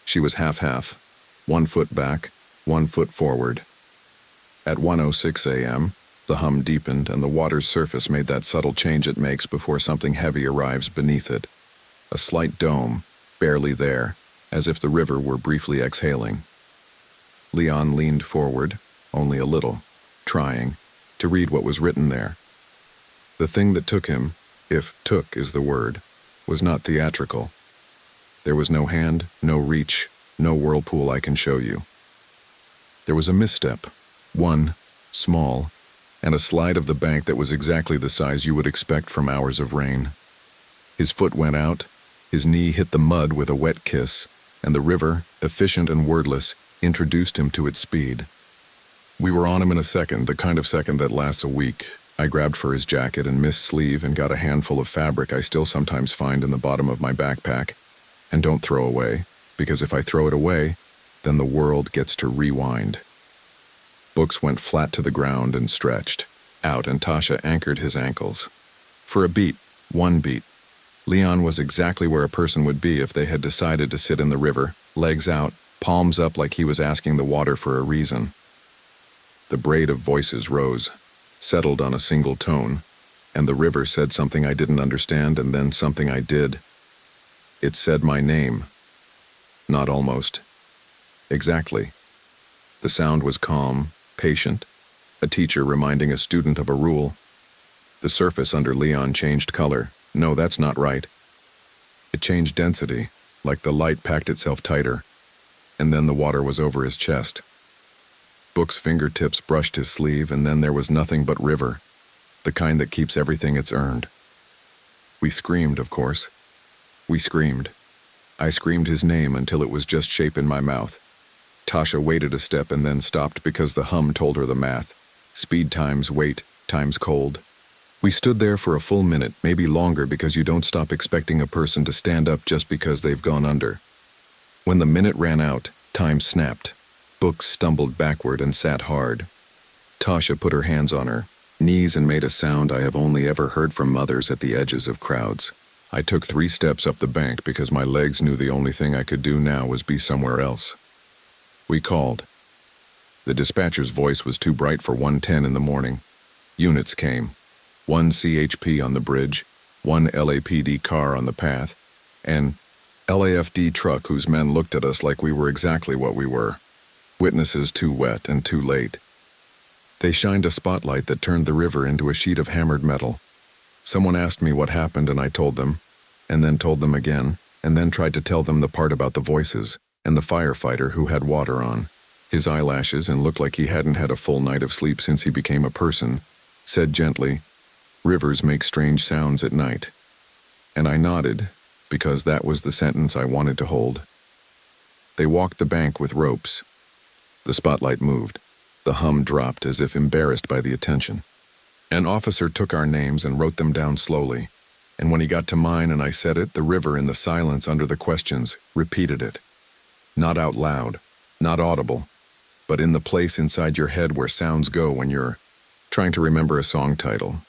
She was half-half, 1 foot back, 1 foot forward. At 1:06 a.m., The hum deepened, and the water's surface made that subtle change it makes before something heavy arrives beneath it. A slight dome, barely there, as if the river were briefly exhaling. Leon leaned forward, only a little, trying, to read what was written there. The thing that took him, if took is the word, was not theatrical. There was no hand, no reach, no whirlpool I can show you. There was a misstep, one, small, and a slide of the bank that was exactly the size you would expect from hours of rain. His foot went out, his knee hit the mud with a wet kiss, and the river, efficient and wordless, introduced him to its speed. We were on him in a second, the kind of second that lasts a week. I grabbed for his jacket and missed sleeve and got a handful of fabric I still sometimes find in the bottom of my backpack, and don't throw away, because if I throw it away, then the world gets to rewind. Books went flat to the ground and stretched out, and Tasha anchored his ankles. For a beat, one beat, Leon was exactly where a person would be if they had decided to sit in the river, legs out, palms up like he was asking the water for a reason. The braid of voices rose, settled on a single tone, and the river said something I didn't understand and then something I did. It said my name. Not almost. Exactly. The sound was calm, patient, a teacher reminding a student of a rule. The surface under Leon changed color. No, that's not right. It changed density, like the light packed itself tighter, and then the water was over his chest. Book's fingertips brushed his sleeve, and then there was nothing but river, the kind that keeps everything it's earned. We screamed, of course. We screamed. I screamed his name until it was just shape in my mouth. Tasha waited a step and then stopped because the hum told her the math. Speed times weight times cold. We stood there for a full minute, maybe longer, because you don't stop expecting a person to stand up just because they've gone under. When the minute ran out, time snapped. Book stumbled backward and sat hard. Tasha put her hands on her knees and made a sound I have only ever heard from mothers at the edges of crowds. I took 3 steps up the bank because my legs knew the only thing I could do now was be somewhere else. We called. The dispatcher's voice was too bright for 1:10 in the morning. Units came. 1 CHP on the bridge, 1 LAPD car on the path, and LAFD truck whose men looked at us like we were exactly what we were. Witnesses too wet and too late. They shined a spotlight that turned the river into a sheet of hammered metal. Someone asked me what happened and I told them, and then told them again, and then tried to tell them the part about the voices and the firefighter who had water on. His eyelashes, and looked like he hadn't had a full night of sleep since he became a person, said gently, "Rivers make strange sounds at night." And I nodded, because that was the sentence I wanted to hold. They walked the bank with ropes. The spotlight moved. The hum dropped as if embarrassed by the attention. An officer took our names and wrote them down slowly, and when he got to mine and I said it, the river in the silence under the questions repeated it. Not out loud, not audible, but in the place inside your head where sounds go when you're trying to remember a song title.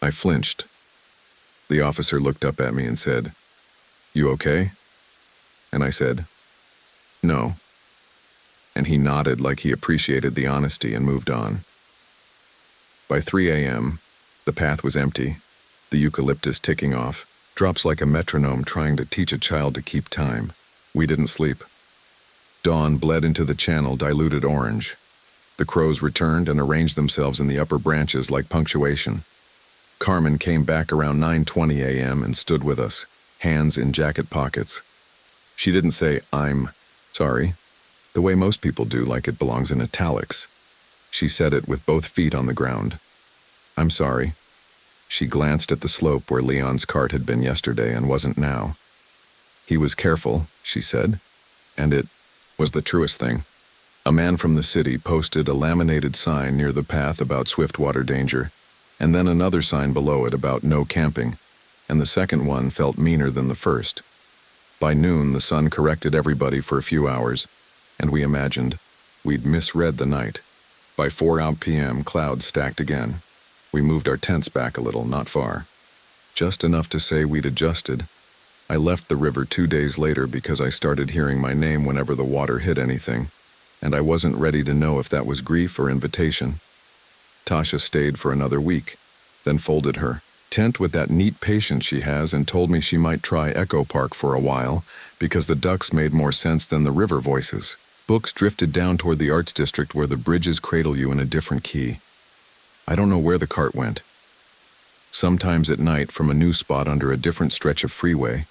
I flinched. The officer looked up at me and said, "You okay?" And I said, "No." And he nodded like he appreciated the honesty and moved on. By 3 a.m., the path was empty, the eucalyptus ticking off, drops like a metronome trying to teach a child to keep time. We didn't sleep. Dawn bled into the channel diluted orange. The crows returned and arranged themselves in the upper branches like punctuation. Carmen came back around 9:20 a.m. and stood with us, hands in jacket pockets. She didn't say, "I'm sorry," the way most people do, like it belongs in italics. She said it with both feet on the ground. "I'm sorry." She glanced at the slope where Leon's cart had been yesterday and wasn't now. "He was careful," she said, and it was the truest thing. A man from the city posted a laminated sign near the path about swiftwater danger, and then another sign below it about no camping, and the second one felt meaner than the first. By noon, the sun corrected everybody for a few hours, and we imagined we'd misread the night. By 4 p.m., clouds stacked again. We moved our tents back a little, not far. Just enough to say we'd adjusted. I left the river 2 days later because I started hearing my name whenever the water hit anything, and I wasn't ready to know if that was grief or invitation. Tasha stayed for another week, then folded her tent with that neat patience she has and told me she might try Echo Park for a while because the ducks made more sense than the river voices. Books drifted down toward the arts district where the bridges cradle you in a different key. I don't know where the cart went. Sometimes at night, from a new spot under a different stretch of freeway,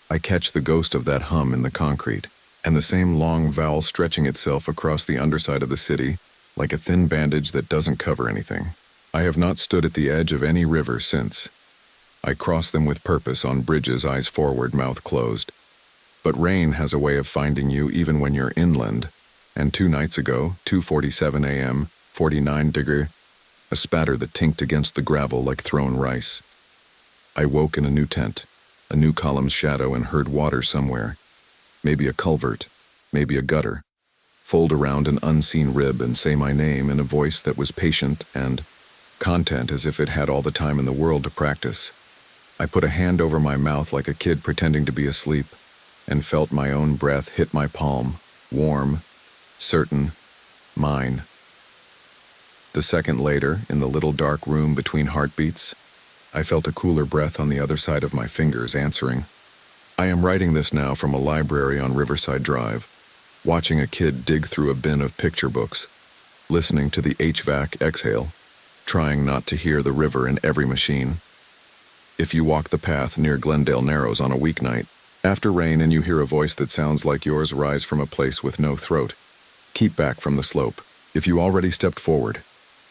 I catch the ghost of that hum in the concrete, and the same long vowel stretching itself across the underside of the city like a thin bandage that doesn't cover anything. I have not stood at the edge of any river since. I cross them with purpose on bridges, eyes forward, mouth closed. But rain has a way of finding you even when you're inland, and 2 nights ago, 2:47 a.m., 49 degree, a spatter that tinked against the gravel like thrown rice. I woke in a new tent, a new column's shadow, and heard water somewhere. Maybe a culvert, maybe a gutter. Fold around an unseen rib and say my name in a voice that was patient and content as if it had all the time in the world to practice. I put a hand over my mouth like a kid pretending to be asleep and felt my own breath hit my palm, warm, certain, mine. The second later, in the little dark room between heartbeats, I felt a cooler breath on the other side of my fingers answering. I am writing this now from a library on Riverside Drive, watching a kid dig through a bin of picture books, listening to the HVAC exhale, trying not to hear the river in every machine. If you walk the path near Glendale Narrows on a weeknight, after rain, and you hear a voice that sounds like yours rise from a place with no throat, keep back from the slope. If you already stepped forward,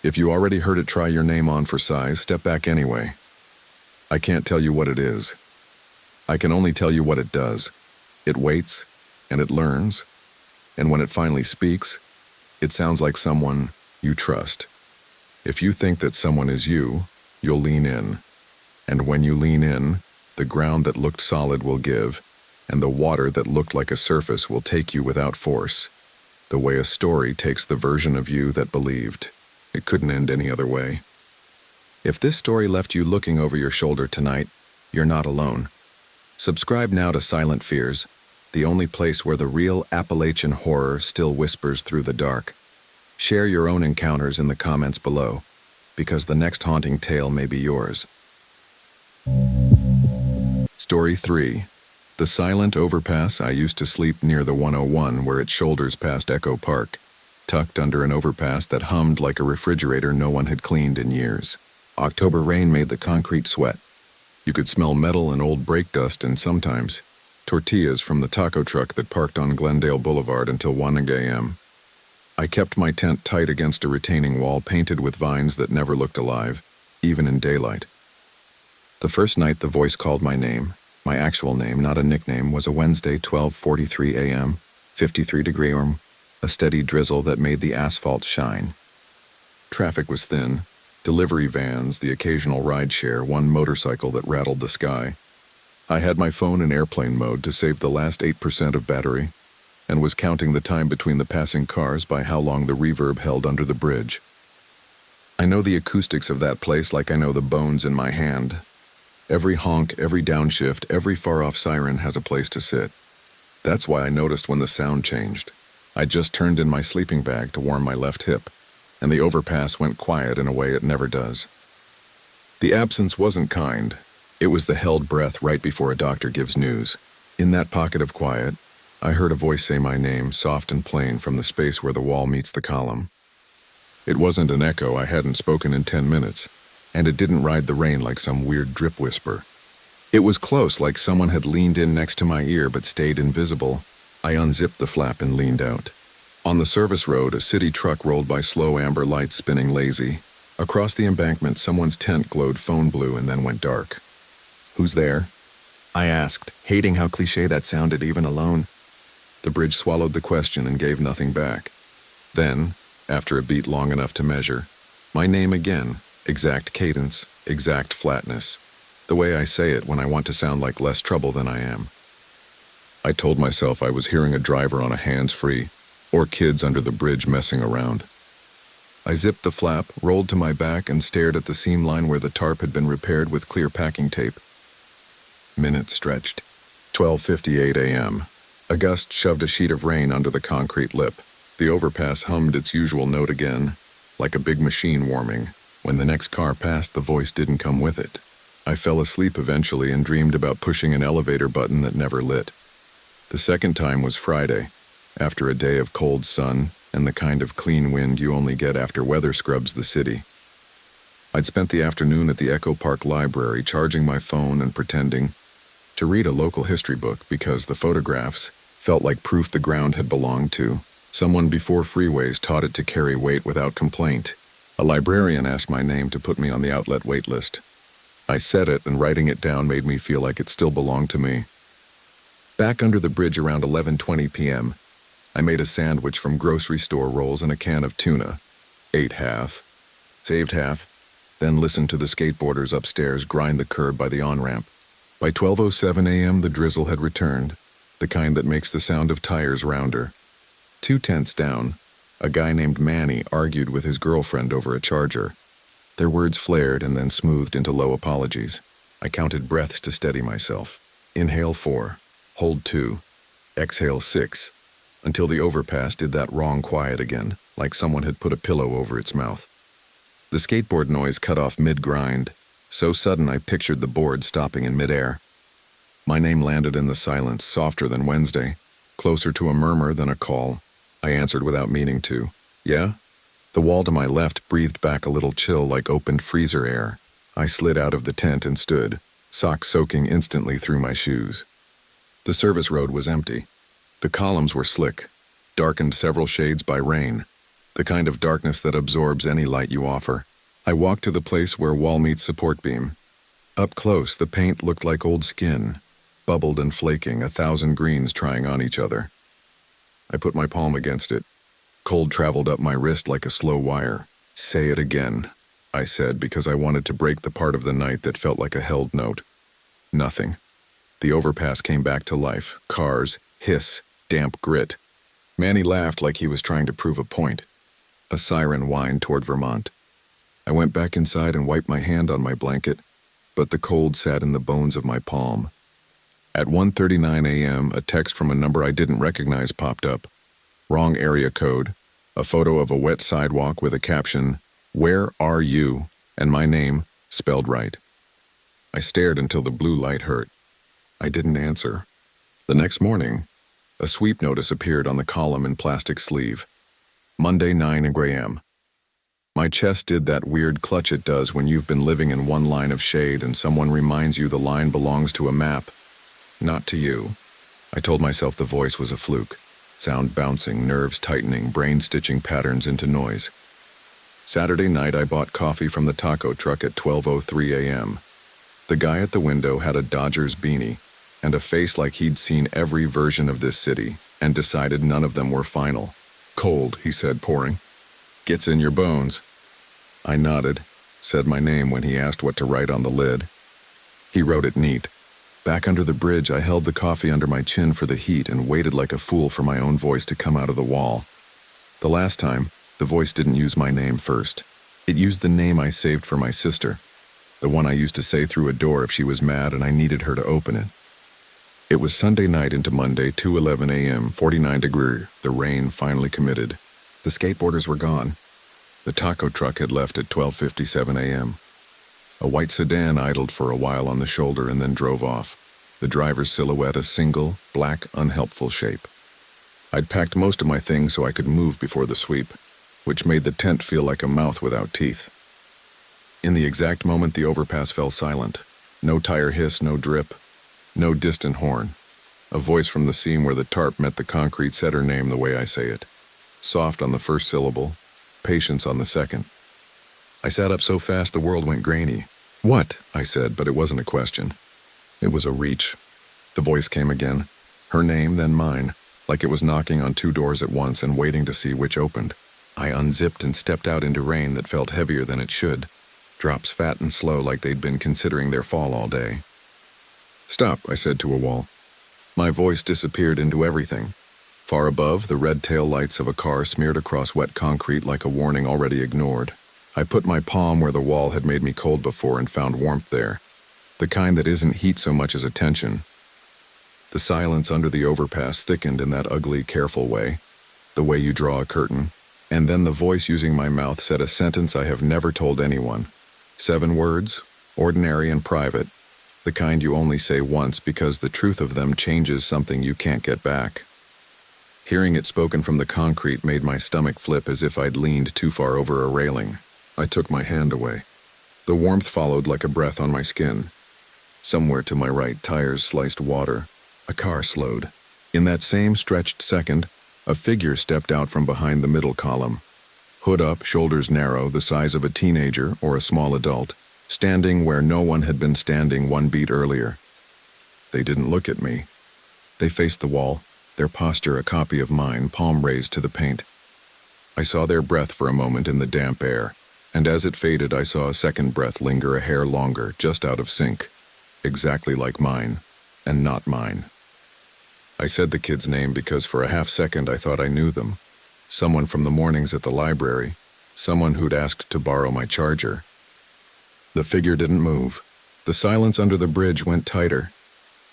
if you already heard it try your name on for size, step back anyway. I can't tell you what it is. I can only tell you what it does. It waits, and it learns, and when it finally speaks, it sounds like someone you trust. If you think that someone is you, you'll lean in. And when you lean in, the ground that looked solid will give, and the water that looked like a surface will take you without force, the way a story takes the version of you that believed. It couldn't end any other way. If this story left you looking over your shoulder tonight, you're not alone. Subscribe now to Silent Fears, the only place where the real Appalachian horror still whispers through the dark. Share your own encounters in the comments below, because the next haunting tale may be yours. Story 3. The silent overpass. I used to sleep near the 101 where it shoulders past Echo Park, tucked under an overpass that hummed like a refrigerator no one had cleaned in years. October rain made the concrete sweat. You could smell metal and old brake dust and sometimes tortillas from the taco truck that parked on Glendale Boulevard until 1 a.m. I kept my tent tight against a retaining wall painted with vines that never looked alive, even in daylight. The first night the voice called my name, my actual name, not a nickname, was a Wednesday, 12:43 a.m., 53 degree warm, a steady drizzle that made the asphalt shine. Traffic was thin, delivery vans, the occasional rideshare, one motorcycle that rattled the sky. I had my phone in airplane mode to save the last 8% of battery, and was counting the time between the passing cars by how long the reverb held under the bridge. I know the acoustics of that place like I know the bones in my hand. Every honk, every downshift, every far-off siren has a place to sit. That's why I noticed when the sound changed. I just turned in my sleeping bag to warm my left hip, and the overpass went quiet in a way it never does. The absence wasn't kind. It was the held breath right before a doctor gives news. In that pocket of quiet, I heard a voice say my name, soft and plain, from the space where the wall meets the column. It wasn't an echo. I hadn't spoken in 10 minutes, and it didn't ride the rain like some weird drip whisper. It was close, like someone had leaned in next to my ear but stayed invisible. I unzipped the flap and leaned out. On the service road, a city truck rolled by, slow amber lights spinning lazy. Across the embankment, someone's tent glowed phone blue and then went dark. "Who's there?" I asked, hating how cliché that sounded even alone. The bridge swallowed the question and gave nothing back. Then, after a beat long enough to measure, my name again, exact cadence, exact flatness, the way I say it when I want to sound like less trouble than I am. I told myself I was hearing a driver on a hands-free, or kids under the bridge messing around. I zipped the flap, rolled to my back, and stared at the seam line where the tarp had been repaired with clear packing tape. Minutes stretched. 12:58 a.m. A gust shoved a sheet of rain under the concrete lip. The overpass hummed its usual note again, like a big machine warming. When the next car passed, the voice didn't come with it. I fell asleep eventually and dreamed about pushing an elevator button that never lit. The second time was Friday, after a day of cold sun and the kind of clean wind you only get after weather scrubs the city. I'd spent the afternoon at the Echo Park Library charging my phone and pretending to read a local history book because the photographs felt like proof the ground had belonged to someone before freeways taught it to carry weight without complaint. A librarian asked my name to put me on the outlet wait list. I said it, and writing it down made me feel like it still belonged to me. Back under the bridge around 11:20 p.m., I made a sandwich from grocery store rolls and a can of tuna. Ate half, saved half, then listened to the skateboarders upstairs grind the curb by the on-ramp. By 12:07 a.m., the drizzle had returned, the kind that makes the sound of tires rounder. 2 tents down, a guy named Manny argued with his girlfriend over a charger. Their words flared and then smoothed into low apologies. I counted breaths to steady myself. Inhale 4, hold 2, exhale 6, until the overpass did that wrong quiet again, like someone had put a pillow over its mouth. The skateboard noise cut off mid-grind, so sudden I pictured the board stopping in midair. My name landed in the silence, softer than Wednesday, closer to a murmur than a call. I answered without meaning to. Yeah? The wall to my left breathed back a little chill like opened freezer air. I slid out of the tent and stood, socks soaking instantly through my shoes. The service road was empty. The columns were slick, darkened several shades by rain, the kind of darkness that absorbs any light you offer. I walked to the place where wall meets support beam. Up close, the paint looked like old skin, bubbled and flaking, 1,000 greens trying on each other. I put my palm against it. Cold traveled up my wrist like a slow wire. Say it again, I said, because I wanted to break the part of the night that felt like a held note. Nothing. The overpass came back to life. Cars, hiss, damp grit. Manny laughed like he was trying to prove a point. A siren whined toward Vermont. I went back inside and wiped my hand on my blanket, but the cold sat in the bones of my palm. At 1:39 a.m., a text from a number I didn't recognize popped up. Wrong area code, a photo of a wet sidewalk with a caption, "Where are you?" and my name, spelled right. I stared until the blue light hurt. I didn't answer. The next morning, a sweep notice appeared on the column in plastic sleeve. Monday, 9 a.m. My chest did that weird clutch it does when you've been living in one line of shade and someone reminds you the line belongs to a map. Not to you. I told myself the voice was a fluke. Sound bouncing, nerves tightening, brain stitching patterns into noise. Saturday night, I bought coffee from the taco truck at 12:03 a.m. The guy at the window had a Dodgers beanie and a face like he'd seen every version of this city and decided none of them were final. Cold, he said, pouring. Gets in your bones. I nodded, said my name when he asked what to write on the lid. He wrote it neat. Back under the bridge, I held the coffee under my chin for the heat and waited like a fool for my own voice to come out of the wall. The last time, the voice didn't use my name first. It used the name I saved for my sister, the one I used to say through a door if she was mad and I needed her to open it. It was Sunday night into Monday, 2:11 a.m., 49 degrees. The rain finally committed. The skateboarders were gone. The taco truck had left at 12:57 a.m. A white sedan idled for a while on the shoulder and then drove off, the driver's silhouette a single, black, unhelpful shape. I'd packed most of my things so I could move before the sweep, which made the tent feel like a mouth without teeth. In the exact moment the overpass fell silent. No tire hiss, no drip, no distant horn. A voice from the seam where the tarp met the concrete said her name the way I say it. Soft on the first syllable, patience on the second. I sat up so fast the world went grainy. What? I said, but it wasn't a question. It was a reach. The voice came again. Her name, then mine, like it was knocking on 2 doors at once and waiting to see which opened. I unzipped and stepped out into rain that felt heavier than it should. Drops fat and slow like they'd been considering their fall all day. Stop, I said to a wall. My voice disappeared into everything. Far above, the red tail lights of a car smeared across wet concrete like a warning already ignored. I put my palm where the wall had made me cold before and found warmth there. The kind that isn't heat so much as a tension. The silence under the overpass thickened in that ugly, careful way. The way you draw a curtain. And then the voice using my mouth said a sentence I have never told anyone. 7 words, ordinary and private, the kind you only say once because the truth of them changes something you can't get back. Hearing it spoken from the concrete made my stomach flip as if I'd leaned too far over a railing. I took my hand away. The warmth followed like a breath on my skin. Somewhere to my right, tires sliced water. A car slowed. In that same stretched second, a figure stepped out from behind the middle column. Hood up, shoulders narrow, the size of a teenager or a small adult, standing where no one had been standing 1 beat earlier. They didn't look at me. They faced the wall, their posture a copy of mine, palm raised to the paint. I saw their breath for a moment in the damp air, and as it faded I saw a second breath linger a hair longer, just out of sync. Exactly like mine, and not mine. I said the kid's name because for a half second I thought I knew them. Someone from the mornings at the library, someone who'd asked to borrow my charger. The figure didn't move. The silence under the bridge went tighter.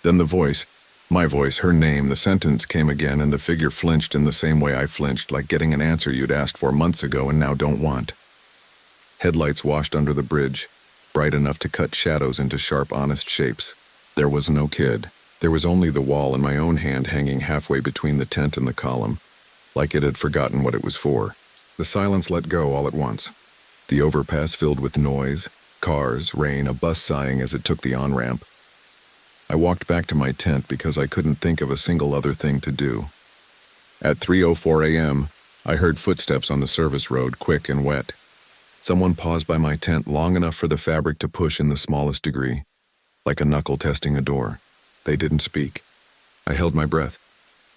Then the voice, my voice, her name, the sentence came again, and the figure flinched in the same way I flinched, like getting an answer you'd asked for months ago and now don't want. Headlights washed under the bridge, bright enough to cut shadows into sharp, honest shapes. There was no kid. There was only the wall and my own hand hanging halfway between the tent and the column, like it had forgotten what it was for. The silence let go all at once. The overpass filled with noise, cars, rain, a bus sighing as it took the on-ramp. I walked back to my tent because I couldn't think of a single other thing to do. At 3:04 a.m., I heard footsteps on the service road, quick and wet. Someone paused by my tent long enough for the fabric to push in the smallest degree, like a knuckle testing a door. They didn't speak. I held my breath.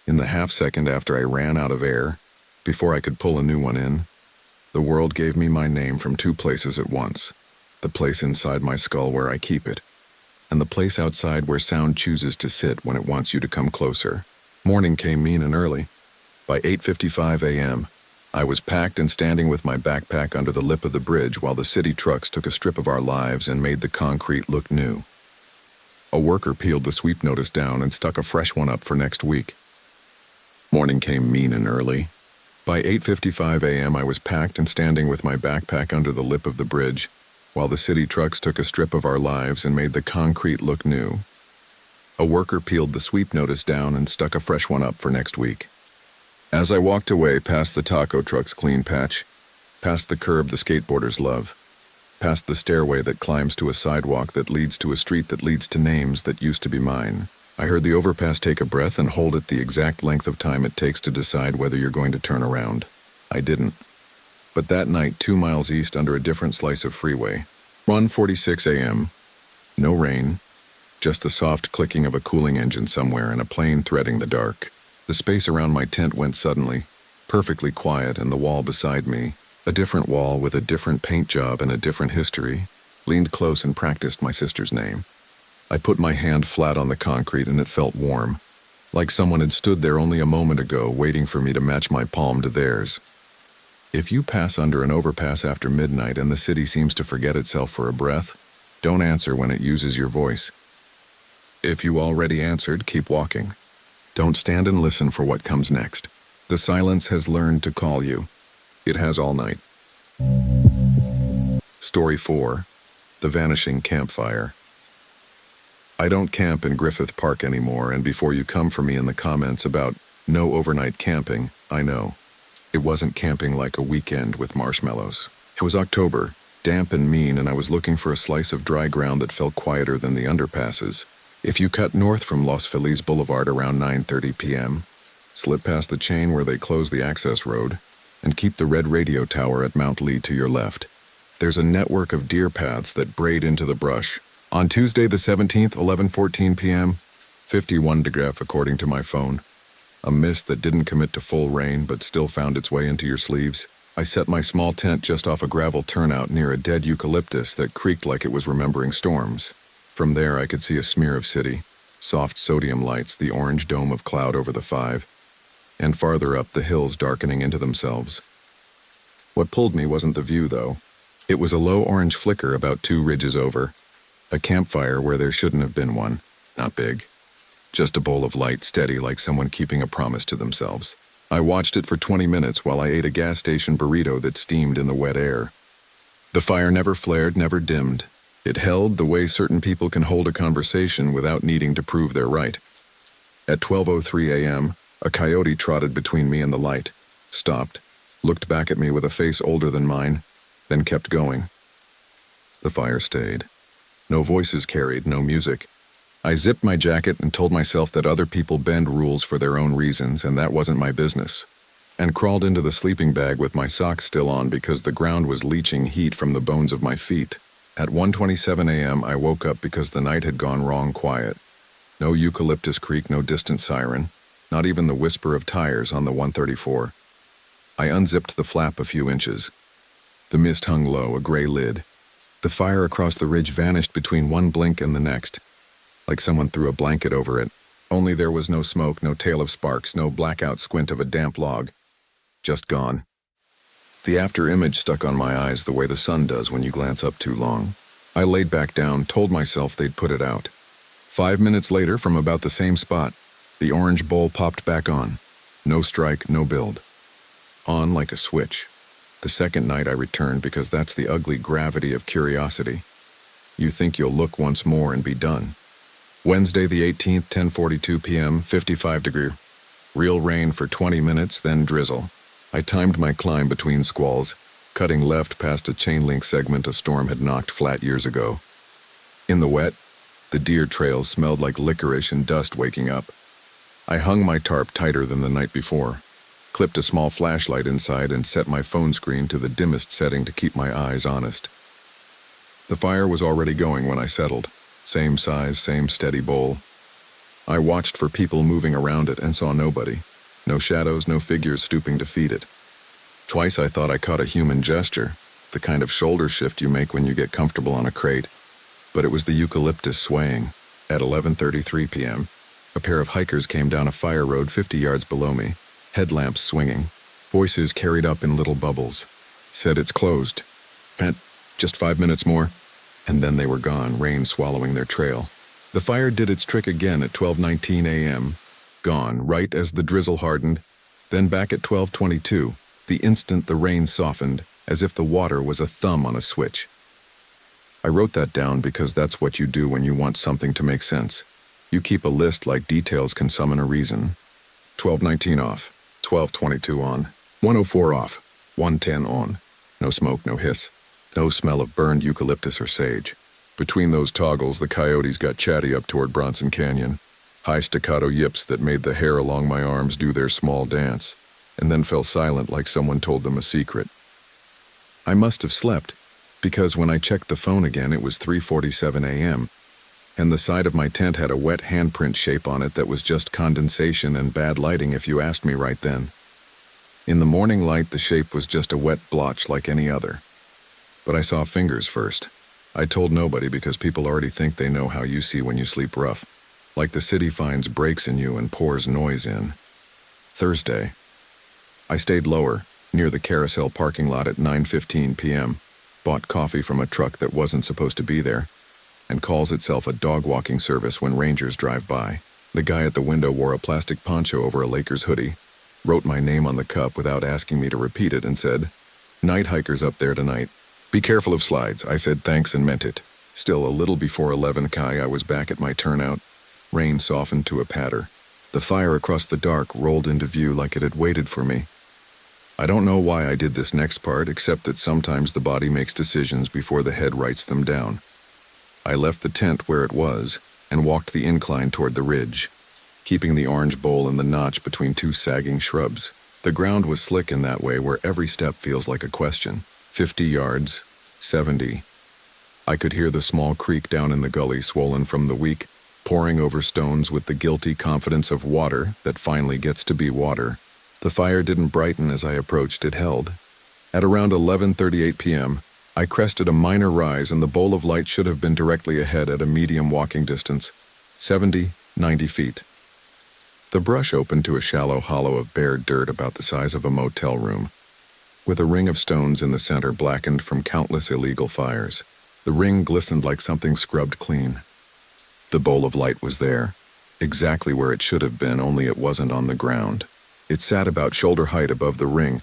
In the half second after I ran out of air, before I could pull a new one in, the world gave me my name from 2 places at once. The place inside my skull where I keep it, and the place outside where sound chooses to sit when it wants you to come closer. Morning came mean and early. By 8:55 a.m., I was packed and standing with my backpack under the lip of the bridge while the city trucks took a strip of our lives and made the concrete look new. A worker peeled the sweep notice down and stuck a fresh one up for next week. Morning came mean and early. By 8:55 a.m., I was packed and standing with my backpack under the lip of the bridge while the city trucks took a strip of our lives and made the concrete look new. A worker peeled the sweep notice down and stuck a fresh one up for next week. As I walked away past the taco truck's clean patch, past the curb the skateboarders love, past the stairway that climbs to a sidewalk that leads to a street that leads to names that used to be mine, I heard the overpass take a breath and hold it the exact length of time it takes to decide whether you're going to turn around. I didn't. But that night, 2 miles east under a different slice of freeway, 1:46 a.m., no rain, just the soft clicking of a cooling engine somewhere and a plane threading the dark. The space around my tent went suddenly, perfectly quiet, and the wall beside me, a different wall with a different paint job and a different history, leaned close and practiced my sister's name. I put my hand flat on the concrete and it felt warm, like someone had stood there only a moment ago waiting for me to match my palm to theirs. If you pass under an overpass after midnight and the city seems to forget itself for a breath, don't answer when it uses your voice. If you already answered, keep walking. Don't stand and listen for what comes next. The silence has learned to call you. It has all night. Story 4. The Vanishing Campfire. I don't camp in Griffith Park anymore, and before you come for me in the comments about no overnight camping, I know. It wasn't camping like a weekend with marshmallows. It was October, damp and mean, and I was looking for a slice of dry ground that felt quieter than the underpasses. If you cut north from Los Feliz Boulevard around 9:30 p.m., slip past the chain where they close the access road, and keep the red radio tower at Mount Lee to your left. There's a network of deer paths that braid into the brush. On Tuesday the 17th, 11:14 p.m., 51 degrees according to my phone. A mist that didn't commit to full rain but still found its way into your sleeves. I set my small tent just off a gravel turnout near a dead eucalyptus that creaked like it was remembering storms. From there I could see a smear of city, soft sodium lights, the orange dome of cloud over the 5, and farther up the hills darkening into themselves. What pulled me wasn't the view, though. It was a low orange flicker about 2 ridges over. A campfire where there shouldn't have been one. Not big. Just a bowl of light, steady like someone keeping a promise to themselves. I watched it for 20 minutes while I ate a gas station burrito that steamed in the wet air. The fire never flared, never dimmed. It held the way certain people can hold a conversation without needing to prove they're right. At 12:03 a.m., a coyote trotted between me and the light, stopped, looked back at me with a face older than mine, then kept going. The fire stayed. No voices carried, no music. I zipped my jacket and told myself that other people bend rules for their own reasons, and that wasn't my business, and crawled into the sleeping bag with my socks still on because the ground was leaching heat from the bones of my feet. At 1:27 a.m., I woke up because the night had gone wrong quiet. No eucalyptus creak, no distant siren, not even the whisper of tires on the 134. I unzipped the flap a few inches. The mist hung low, a gray lid. The fire across the ridge vanished between one blink and the next, like someone threw a blanket over it. Only there was no smoke, no tail of sparks, no blackout squint of a damp log. Just gone. The after image stuck on my eyes the way the sun does when you glance up too long. I laid back down, told myself they'd put it out. 5 minutes later, from about the same spot, the orange bowl popped back on. No strike, no build. On like a switch. The second night I returned because that's the ugly gravity of curiosity. You think you'll look once more and be done. Wednesday the 18th, 10:42 p.m., 55 degree. Real rain for 20 minutes, then drizzle. I timed my climb between squalls, cutting left past a chain link segment a storm had knocked flat years ago. In the wet, the deer trails smelled like licorice and dust waking up. I hung my tarp tighter than the night before, clipped a small flashlight inside and set my phone screen to the dimmest setting to keep my eyes honest. The fire was already going when I settled. Same size, same steady bowl. I watched for people moving around it and saw nobody. No shadows, no figures stooping to feed it. Twice I thought I caught a human gesture, the kind of shoulder shift you make when you get comfortable on a crate. But it was the eucalyptus swaying. At 11:33 p.m., a pair of hikers came down a fire road 50 yards below me, headlamps swinging. Voices carried up in little bubbles. Said it's closed. Pat, just 5 minutes more. And then they were gone, rain swallowing their trail. The fire did its trick again at 12:19 a.m., gone right as the drizzle hardened, then back at 12:22, the instant the rain softened, as if the water was a thumb on a switch. I wrote that down because that's what you do when you want something to make sense. You keep a list like details can summon a reason. 12:19 off, 12:22 on, 1:04 off, 1:10 on. No smoke, no hiss. No smell of burned eucalyptus or sage. Between those toggles, the coyotes got chatty up toward Bronson Canyon. High staccato yips that made the hair along my arms do their small dance, and then fell silent like someone told them a secret. I must have slept, because when I checked the phone again, it was 3:47 a.m., and the side of my tent had a wet handprint shape on it that was just condensation and bad lighting if you asked me right then. In the morning light, the shape was just a wet blotch like any other. But I saw fingers first. I told nobody because people already think they know how you see when you sleep rough, like the city finds breaks in you and pours noise in. Thursday. I stayed lower, near the carousel parking lot at 9:15 p.m., bought coffee from a truck that wasn't supposed to be there, and calls itself a dog walking service when rangers drive by. The guy at the window wore a plastic poncho over a Lakers hoodie, wrote my name on the cup without asking me to repeat it, and said, "Night hikers up there tonight. Be careful of slides." I said thanks and meant it. Still, a little before 11 Kai, I was back at my turnout. Rain softened to a patter. The fire across the dark rolled into view like it had waited for me. I don't know why I did this next part, except that sometimes the body makes decisions before the head writes them down. I left the tent where it was and walked the incline toward the ridge, keeping the orange bowl in the notch between two sagging shrubs. The ground was slick in that way where every step feels like a question. 50 yards, 70. I could hear the small creek down in the gully swollen from the week, pouring over stones with the guilty confidence of water that finally gets to be water. The fire didn't brighten as I approached, it held. At around 11:38 p.m., I crested a minor rise and the bowl of light should have been directly ahead at a medium walking distance, 70, 90 feet. The brush opened to a shallow hollow of bare dirt about the size of a motel room, with a ring of stones in the center blackened from countless illegal fires. The ring glistened like something scrubbed clean. The bowl of light was there, exactly where it should have been, only it wasn't on the ground. It sat about shoulder height above the ring,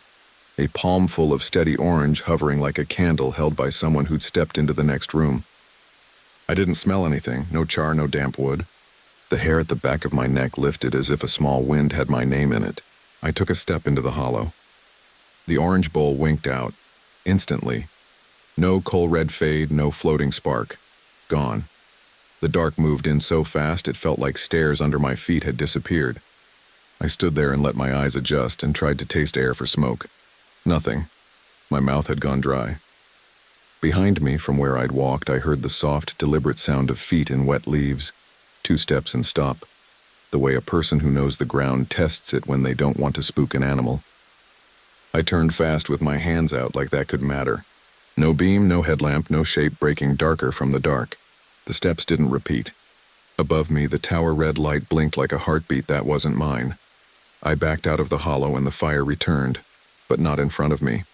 a palmful of steady orange hovering like a candle held by someone who'd stepped into the next room. I didn't smell anything, no char, no damp wood. The hair at the back of my neck lifted as if a small wind had my name in it. I took a step into the hollow. The orange bowl winked out, instantly. No coal red fade, no floating spark. Gone. The dark moved in so fast it felt like stairs under my feet had disappeared. I stood there and let my eyes adjust and tried to taste air for smoke. Nothing. My mouth had gone dry. Behind me, from where I'd walked, I heard the soft, deliberate sound of feet in wet leaves. 2 steps and stop. The way a person who knows the ground tests it when they don't want to spook an animal. I turned fast with my hands out like that could matter. No beam, no headlamp, no shape breaking darker from the dark. The steps didn't repeat. Above me, the tower red light blinked like a heartbeat that wasn't mine. I backed out of the hollow and the fire returned, but not in front of me.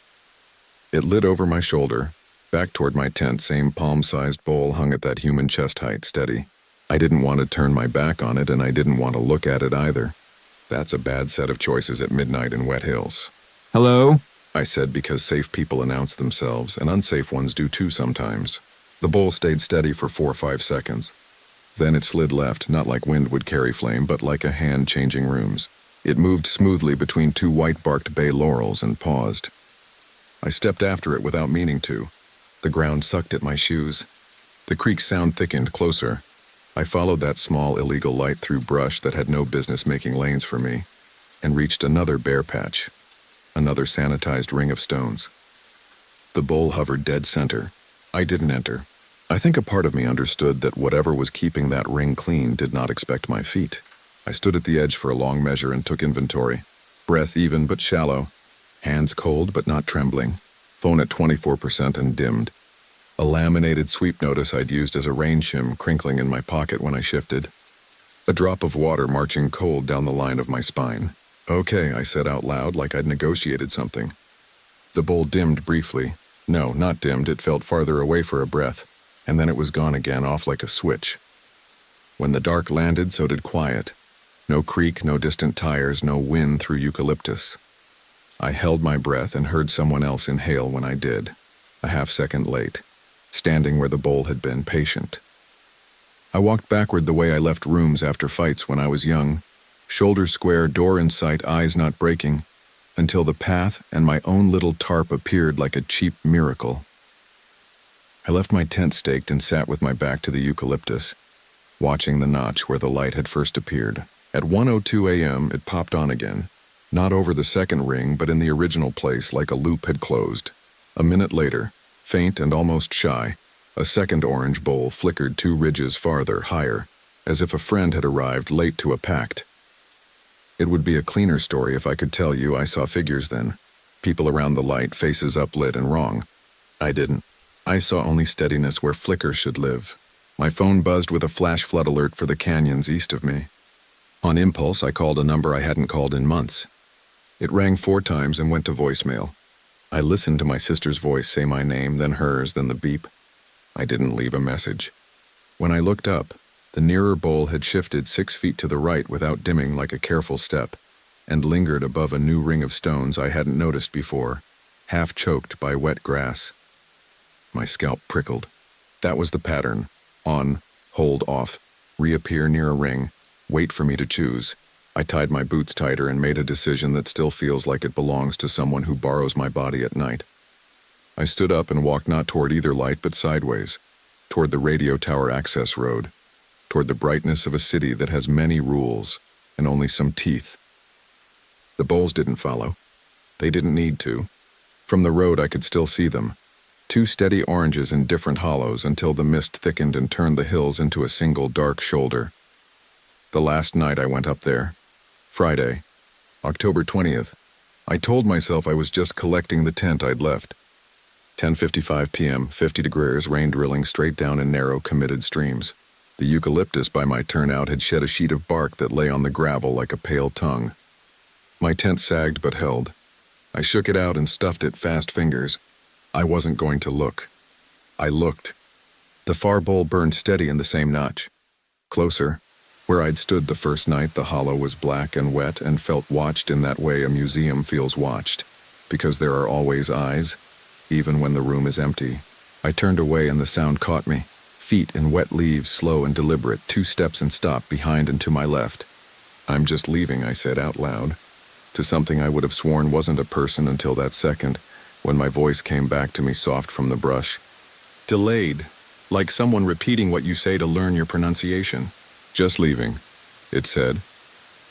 It lit over my shoulder, back toward my tent, same palm-sized bowl hung at that human chest height, steady. I didn't want to turn my back on it, and I didn't want to look at it either. That's a bad set of choices at midnight in wet hills. Hello? I said because safe people announce themselves, and unsafe ones do too sometimes. The bowl stayed steady for 4 or 5 seconds. Then it slid left, not like wind would carry flame, but like a hand changing rooms. It moved smoothly between 2 white-barked bay laurels and paused. I stepped after it without meaning to. The ground sucked at my shoes. The creak sound thickened closer. I followed that small illegal light through brush that had no business making lanes for me, and reached another bare patch, another sanitized ring of stones. The bowl hovered dead center. I didn't enter. I think a part of me understood that whatever was keeping that ring clean did not expect my feet. I stood at the edge for a long measure and took inventory. Breath even but shallow. Hands cold but not trembling. Phone at 24% and dimmed. A laminated sweep notice I'd used as a rain shim crinkling in my pocket when I shifted. A drop of water marching cold down the line of my spine. Okay, I said out loud like I'd negotiated something. The bowl dimmed briefly. No, not dimmed, it felt farther away for a breath, and then it was gone again, off like a switch. When the dark landed, so did quiet. No creak, no distant tires, no wind through eucalyptus. I held my breath and heard someone else inhale when I did, a half-second late, standing where the bowl had been, patient. I walked backward the way I left rooms after fights when I was young, shoulders square, door in sight, eyes not breaking, until the path and my own little tarp appeared like a cheap miracle. I left my tent staked and sat with my back to the eucalyptus, watching the notch where the light had first appeared. At 1:02 a.m., it popped on again, not over the second ring, but in the original place like a loop had closed. A minute later, faint and almost shy, a second orange bowl flickered 2 ridges farther, higher, as if a friend had arrived late to a pact. It would be a cleaner story if I could tell you I saw figures then, people around the light, faces uplit and wrong. I didn't. I saw only steadiness where flicker should live. My phone buzzed with a flash flood alert for the canyons east of me. On impulse, I called a number I hadn't called in months. It rang 4 times and went to voicemail. I listened to my sister's voice say my name, then hers, then the beep. I didn't leave a message. When I looked up, the nearer bowl had shifted 6 feet to the right without dimming like a careful step, and lingered above a new ring of stones I hadn't noticed before, half choked by wet grass. My scalp prickled. That was the pattern. On, hold off, reappear near a ring, wait for me to choose. I tied my boots tighter and made a decision that still feels like it belongs to someone who borrows my body at night. I stood up and walked not toward either light but sideways, toward the radio tower access road, toward the brightness of a city that has many rules and only some teeth. The bowls didn't follow. They didn't need to. From the road I could still see them, 2 steady oranges in different hollows until the mist thickened and turned the hills into a single dark shoulder. The last night I went up there, Friday, October 20th, I told myself I was just collecting the tent I'd left. 10:55 p.m., 50 degrees, rain drilling straight down in narrow, committed streams. The eucalyptus by my turnout had shed a sheet of bark that lay on the gravel like a pale tongue. My tent sagged but held. I shook it out and stuffed it fast fingers. I wasn't going to look. I looked. The far bowl burned steady in the same notch. Closer. Where I'd stood the first night, the hollow was black and wet and felt watched in that way a museum feels watched, because there are always eyes, even when the room is empty. I turned away and the sound caught me. Feet in wet leaves, slow and deliberate, 2 steps and stop, behind and to my left. "I'm just leaving," I said out loud, to something I would have sworn wasn't a person until that second, when my voice came back to me soft from the brush. Delayed, like someone repeating what you say to learn your pronunciation. "Just leaving," it said.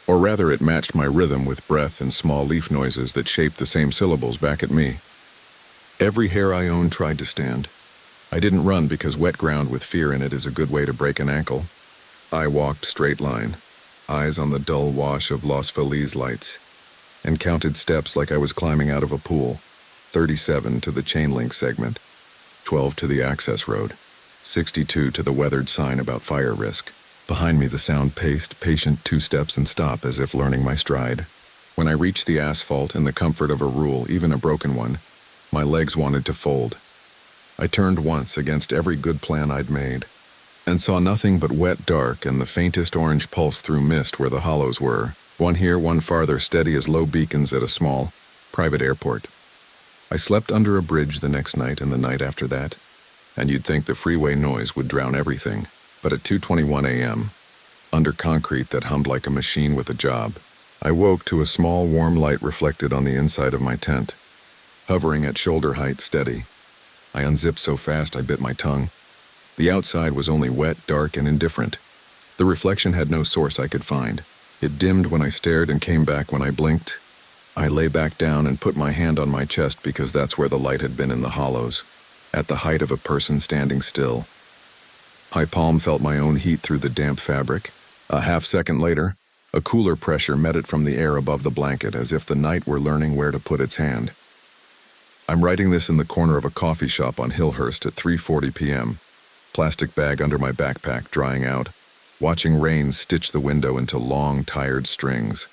Or rather, it matched my rhythm with breath and small leaf noises that shaped the same syllables back at me. Every hair I owned tried to stand. I didn't run because wet ground with fear in it is a good way to break an ankle. I walked straight line, eyes on the dull wash of Los Feliz lights, and counted steps like I was climbing out of a pool. 37 to the chain link segment, 12 to the access road, 62 to the weathered sign about fire risk. Behind me the sound paced, patient 2 steps and stop as if learning my stride. When I reached the asphalt and the comfort of a rule, even a broken one, my legs wanted to fold. I turned once against every good plan I'd made, and saw nothing but wet dark and the faintest orange pulse through mist where the hollows were, one here, one farther, steady as low beacons at a small, private airport. I slept under a bridge the next night and the night after that, and you'd think the freeway noise would drown everything. But at 2:21 a.m., under concrete that hummed like a machine with a job, I woke to a small warm light reflected on the inside of my tent, hovering at shoulder height, steady. I unzipped so fast I bit my tongue. The outside was only wet, dark, and indifferent. The reflection had no source I could find. It dimmed when I stared and came back when I blinked. I lay back down and put my hand on my chest because that's where the light had been in the hollows, at the height of a person standing still. My palm felt my own heat through the damp fabric. A half-second later, a cooler pressure met it from the air above the blanket, as if the night were learning where to put its hand. I'm writing this in the corner of a coffee shop on Hillhurst at 3:40 p.m., plastic bag under my backpack, drying out, watching rain stitch the window into long, tired strings.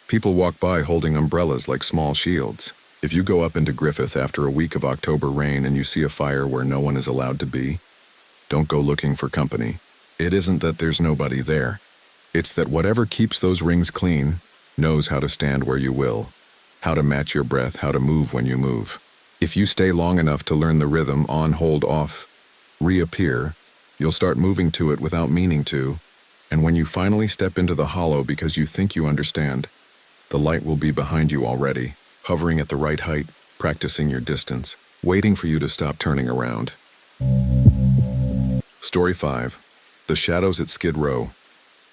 People walk by holding umbrellas like small shields. If you go up into Griffith after a week of October rain and you see a fire where no one is allowed to be, don't go looking for company. It isn't that there's nobody there. It's that whatever keeps those rings clean knows how to stand where you will, how to match your breath, how to move when you move. If you stay long enough to learn the rhythm, on, hold, off, reappear, you'll start moving to it without meaning to, and when you finally step into the hollow because you think you understand, the light will be behind you already, hovering at the right height, practicing your distance, waiting for you to stop turning around. Story 5. The Shadows at Skid Row.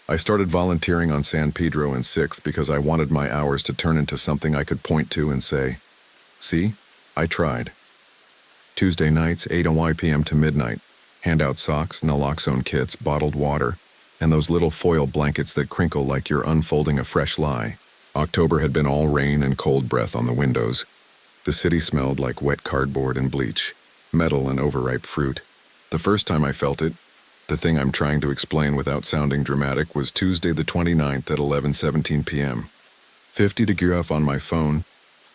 I started volunteering on San Pedro and 6th because I wanted my hours to turn into something I could point to and say, "See, I tried." Tuesday nights, 8 p.m. to midnight. Hand out socks, naloxone kits, bottled water, and those little foil blankets that crinkle like you're unfolding a fresh lie. October had been all rain and cold breath on the windows. The city smelled like wet cardboard and bleach, metal and overripe fruit. The first time I felt it, the thing I'm trying to explain without sounding dramatic, was Tuesday the 29th at 11:17 p.m. 50 degree off on my phone,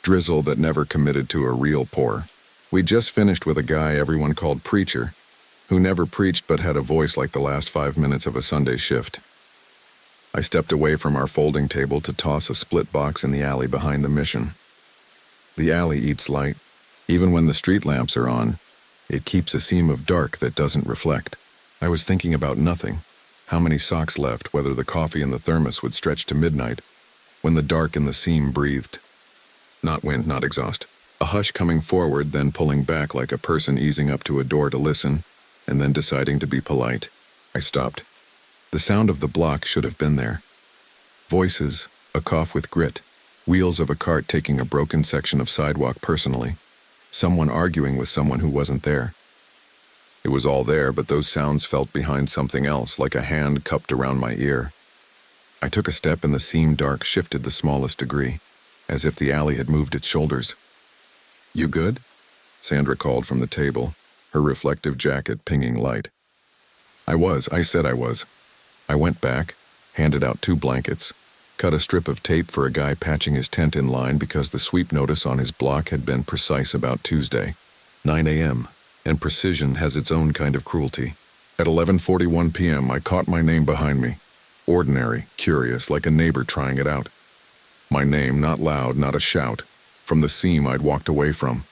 drizzle that never committed to a real pour. We'd just finished with a guy everyone called Preacher, who never preached but had a voice like the last 5 minutes of a Sunday shift. I stepped away from our folding table to toss a split box in the alley behind the mission. The alley eats light. Even when the street lamps are on, it keeps a seam of dark that doesn't reflect. I was thinking about nothing. How many socks left, whether the coffee in the thermos would stretch to midnight, when the dark in the seam breathed. Not wind, not exhaust. A hush coming forward, then pulling back like a person easing up to a door to listen, and then deciding to be polite. I stopped. The sound of the block should have been there. Voices, a cough with grit, wheels of a cart taking a broken section of sidewalk personally, someone arguing with someone who wasn't there. It was all there, but those sounds felt behind something else, like a hand cupped around my ear. I took a step and the seam dark shifted the smallest degree, as if the alley had moved its shoulders. "You good?" Sandra called from the table, her reflective jacket pinging light. I said I was. I went back, handed out 2 blankets, cut a strip of tape for a guy patching his tent in line because the sweep notice on his block had been precise about Tuesday, 9 a.m., and precision has its own kind of cruelty. At 11:41 p.m., I caught my name behind me. Ordinary, curious, like a neighbor trying it out. My name, not loud, not a shout, from the seam I'd walked away from.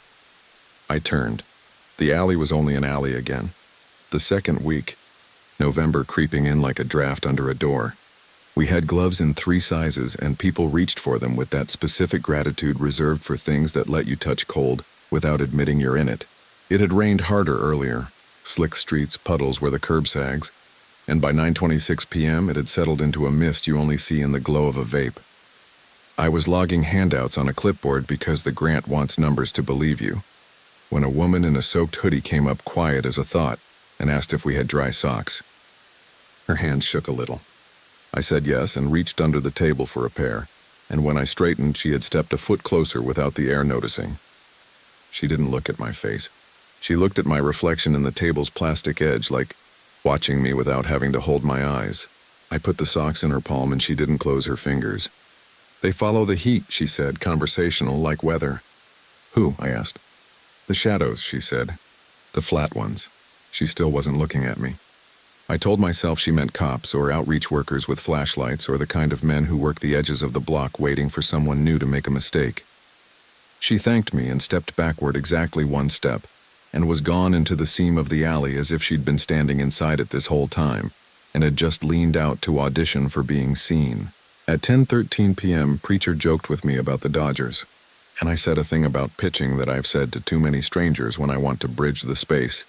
I turned. The alley was only an alley again. The second week, November creeping in like a draft under a door. We had gloves in 3 sizes, and people reached for them with that specific gratitude reserved for things that let you touch cold without admitting you're in it. It had rained harder earlier, slick streets, puddles where the curb sags, and by 9:26 p.m. it had settled into a mist you only see in the glow of a vape. I was logging handouts on a clipboard because the grant wants numbers to believe you, when a woman in a soaked hoodie came up quiet as a thought and asked if we had dry socks. Her hands shook a little. I said yes and reached under the table for a pair, and when I straightened, she had stepped a foot closer without the air noticing. She didn't look at my face. She looked at my reflection in the table's plastic edge, like watching me without having to hold my eyes. I put the socks in her palm and she didn't close her fingers. They follow the heat, she said, conversational, like weather. Who? I asked. The shadows, she said. The flat ones. She still wasn't looking at me. I told myself she meant cops or outreach workers with flashlights or the kind of men who work the edges of the block waiting for someone new to make a mistake. She thanked me and stepped backward exactly 1 step and was gone into the seam of the alley as if she'd been standing inside it this whole time and had just leaned out to audition for being seen. At 10:13 p.m., Preacher joked with me about the Dodgers, and I said a thing about pitching that I've said to too many strangers when I want to bridge the space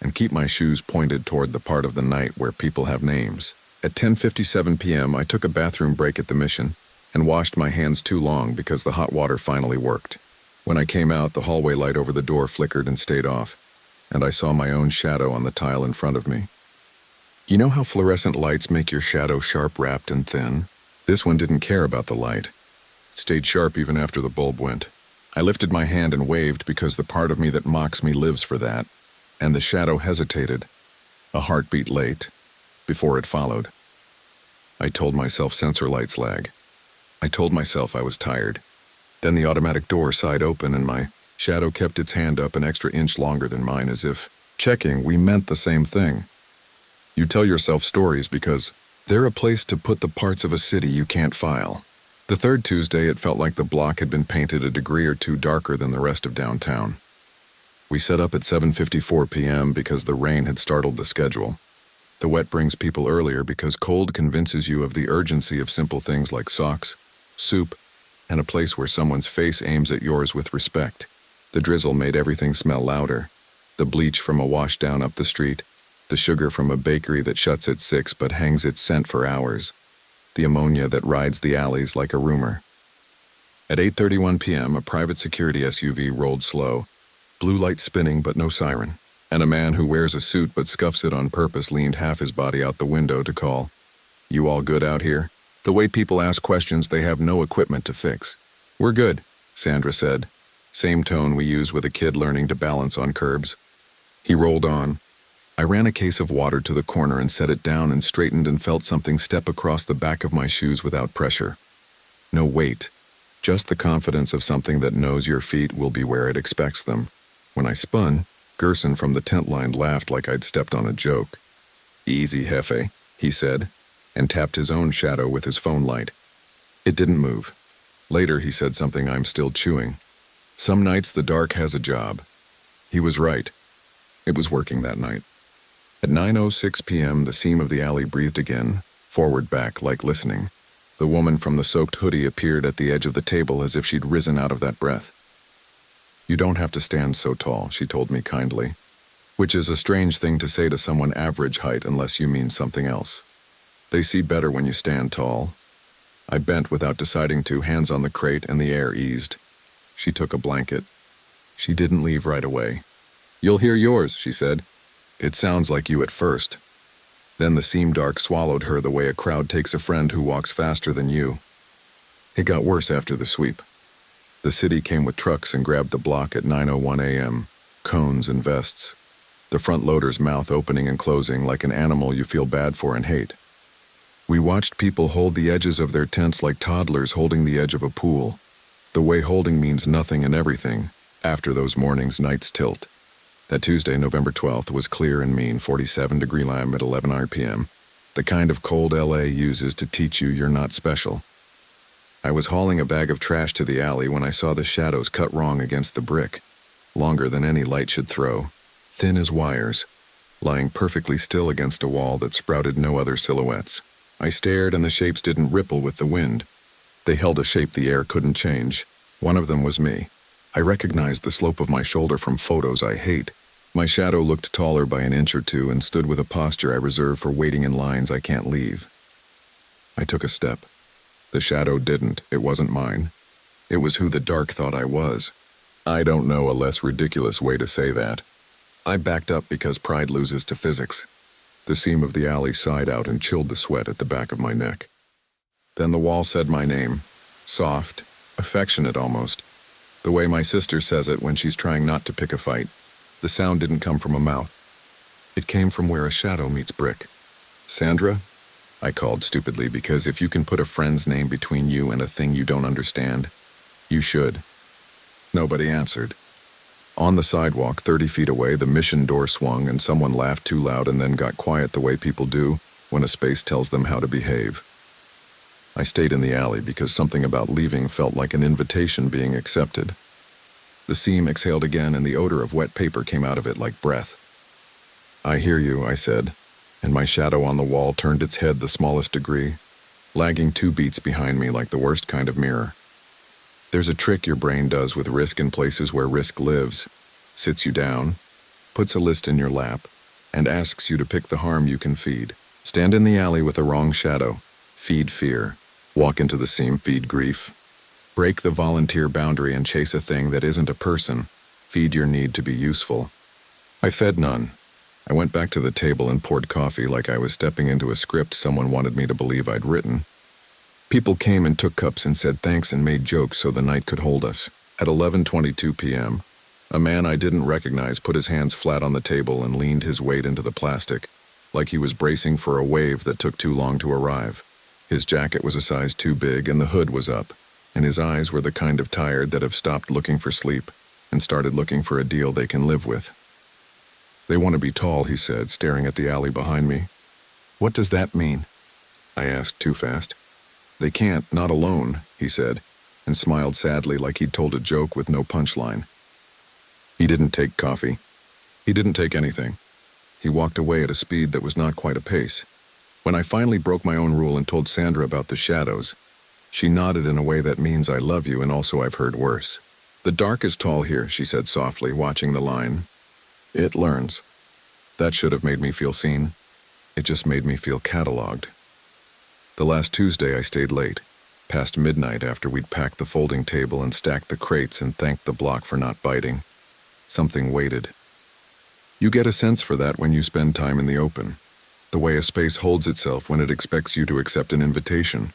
and keep my shoes pointed toward the part of the night where people have names. At 10:57 p.m., I took a bathroom break at the Mission and washed my hands too long because the hot water finally worked. When I came out, the hallway light over the door flickered and stayed off, and I saw my own shadow on the tile in front of me. You know how fluorescent lights make your shadow sharp, wrapped, and thin? This one didn't care about the light. It stayed sharp even after the bulb went. I lifted my hand and waved because the part of me that mocks me lives for that, and the shadow hesitated, a heartbeat late, before it followed. I told myself sensor lights lag. I told myself I was tired. Then the automatic door sighed open and my shadow kept its hand up an extra inch longer than mine as if checking we meant the same thing. You tell yourself stories because they're a place to put the parts of a city you can't file. The third Tuesday, it felt like the block had been painted a degree or two darker than the rest of downtown. We set up at 7:54 p.m. because the rain had startled the schedule. The wet brings people earlier because cold convinces you of the urgency of simple things like socks, soup, and a place where someone's face aims at yours with respect. The drizzle made everything smell louder. The bleach from a washdown up the street, the sugar from a bakery that shuts at 6 but hangs its scent for hours, the ammonia that rides the alleys like a rumor. At 8:31 p.m., a private security SUV rolled slow, blue light spinning but no siren, and a man who wears a suit but scuffs it on purpose leaned half his body out the window to call, "You all good out here?" The way people ask questions they have no equipment to fix. "We're good," Sandra said, same tone we use with a kid learning to balance on curbs. He rolled on. I ran a case of water to the corner and set it down and straightened and felt something step across the back of my shoes without pressure. No weight, just the confidence of something that knows your feet will be where it expects them. When I spun, Gerson from the tent line laughed like I'd stepped on a joke. "Easy, Jefe," he said, and tapped his own shadow with his phone light. It didn't move. Later he said something I'm still chewing. Some nights the dark has a job. He was right. It was working that night. At 9:06 p.m., the seam of the alley breathed again, forward back like listening. The woman from the soaked hoodie appeared at the edge of the table as if she'd risen out of that breath. "You don't have to stand so tall," she told me kindly, which is a strange thing to say to someone average height unless you mean something else. They see better when you stand tall. I bent without deciding to, hands on the crate, and the air eased. She took a blanket. She didn't leave right away. "You'll hear yours," she said. "It sounds like you at first." Then the seam dark swallowed her the way a crowd takes a friend who walks faster than you. It got worse after the sweep. The city came with trucks and grabbed the block at 9:01 a.m., cones and vests, the front loader's mouth opening and closing like an animal you feel bad for and hate. We watched people hold the edges of their tents like toddlers holding the edge of a pool, the way holding means nothing and everything after those mornings' night's tilt. That Tuesday, November 12th, was clear and mean, 47 degree Lime at 11 p.m., The kind of cold LA uses to teach you you're not special. I was hauling a bag of trash to the alley when I saw the shadows cut wrong against the brick, longer than any light should throw, thin as wires, lying perfectly still against a wall that sprouted no other silhouettes. I stared and the shapes didn't ripple with the wind. They held a shape the air couldn't change. One of them was me. I recognized the slope of my shoulder from photos I hate. My shadow looked taller by an inch or two and stood with a posture I reserve for waiting in lines I can't leave. I took a step. The shadow didn't. It wasn't mine. It was who the dark thought I was. I don't know a less ridiculous way to say that. I backed up because pride loses to physics. The seam of the alley sighed out and chilled the sweat at the back of my neck. Then the wall said my name, soft, affectionate almost, the way my sister says it when she's trying not to pick a fight. The sound didn't come from a mouth. It came from where a shadow meets brick. Sandra? I called stupidly because if you can put a friend's name between you and a thing you don't understand, you should. Nobody answered. On the sidewalk, 30 feet away, the mission door swung and someone laughed too loud and then got quiet the way people do when a space tells them how to behave. I stayed in the alley because something about leaving felt like an invitation being accepted. The seam exhaled again and the odor of wet paper came out of it like breath. I hear you, I said, and my shadow on the wall turned its head the smallest degree, lagging 2 beats behind me like the worst kind of mirror. There's a trick your brain does with risk in places where risk lives, sits you down, puts a list in your lap, and asks you to pick the harm you can feed. Stand in the alley with the wrong shadow, feed fear. Walk into the seam, feed grief. Break the volunteer boundary and chase a thing that isn't a person, feed your need to be useful. I fed none. I went back to the table and poured coffee like I was stepping into a script someone wanted me to believe I'd written. People came and took cups and said thanks and made jokes so the night could hold us. At 11:22 p.m., a man I didn't recognize put his hands flat on the table and leaned his weight into the plastic, like he was bracing for a wave that took too long to arrive. His jacket was a size too big and the hood was up, and his eyes were the kind of tired that have stopped looking for sleep and started looking for a deal they can live with. They want to be tall, he said, staring at the alley behind me. What does that mean? I asked too fast. They can't, not alone, he said, and smiled sadly like he'd told a joke with no punchline. He didn't take coffee. He didn't take anything. He walked away at a speed that was not quite a pace. When I finally broke my own rule and told Sandra about the shadows, she nodded in a way that means I love you and also I've heard worse. The dark is tall here, she said softly, watching the line. It learns. That should have made me feel seen. It just made me feel cataloged. The last Tuesday I stayed late, past midnight after we'd packed the folding table and stacked the crates and thanked the block for not biting. Something waited. You get a sense for that when you spend time in the open. The way a space holds itself when it expects you to accept an invitation.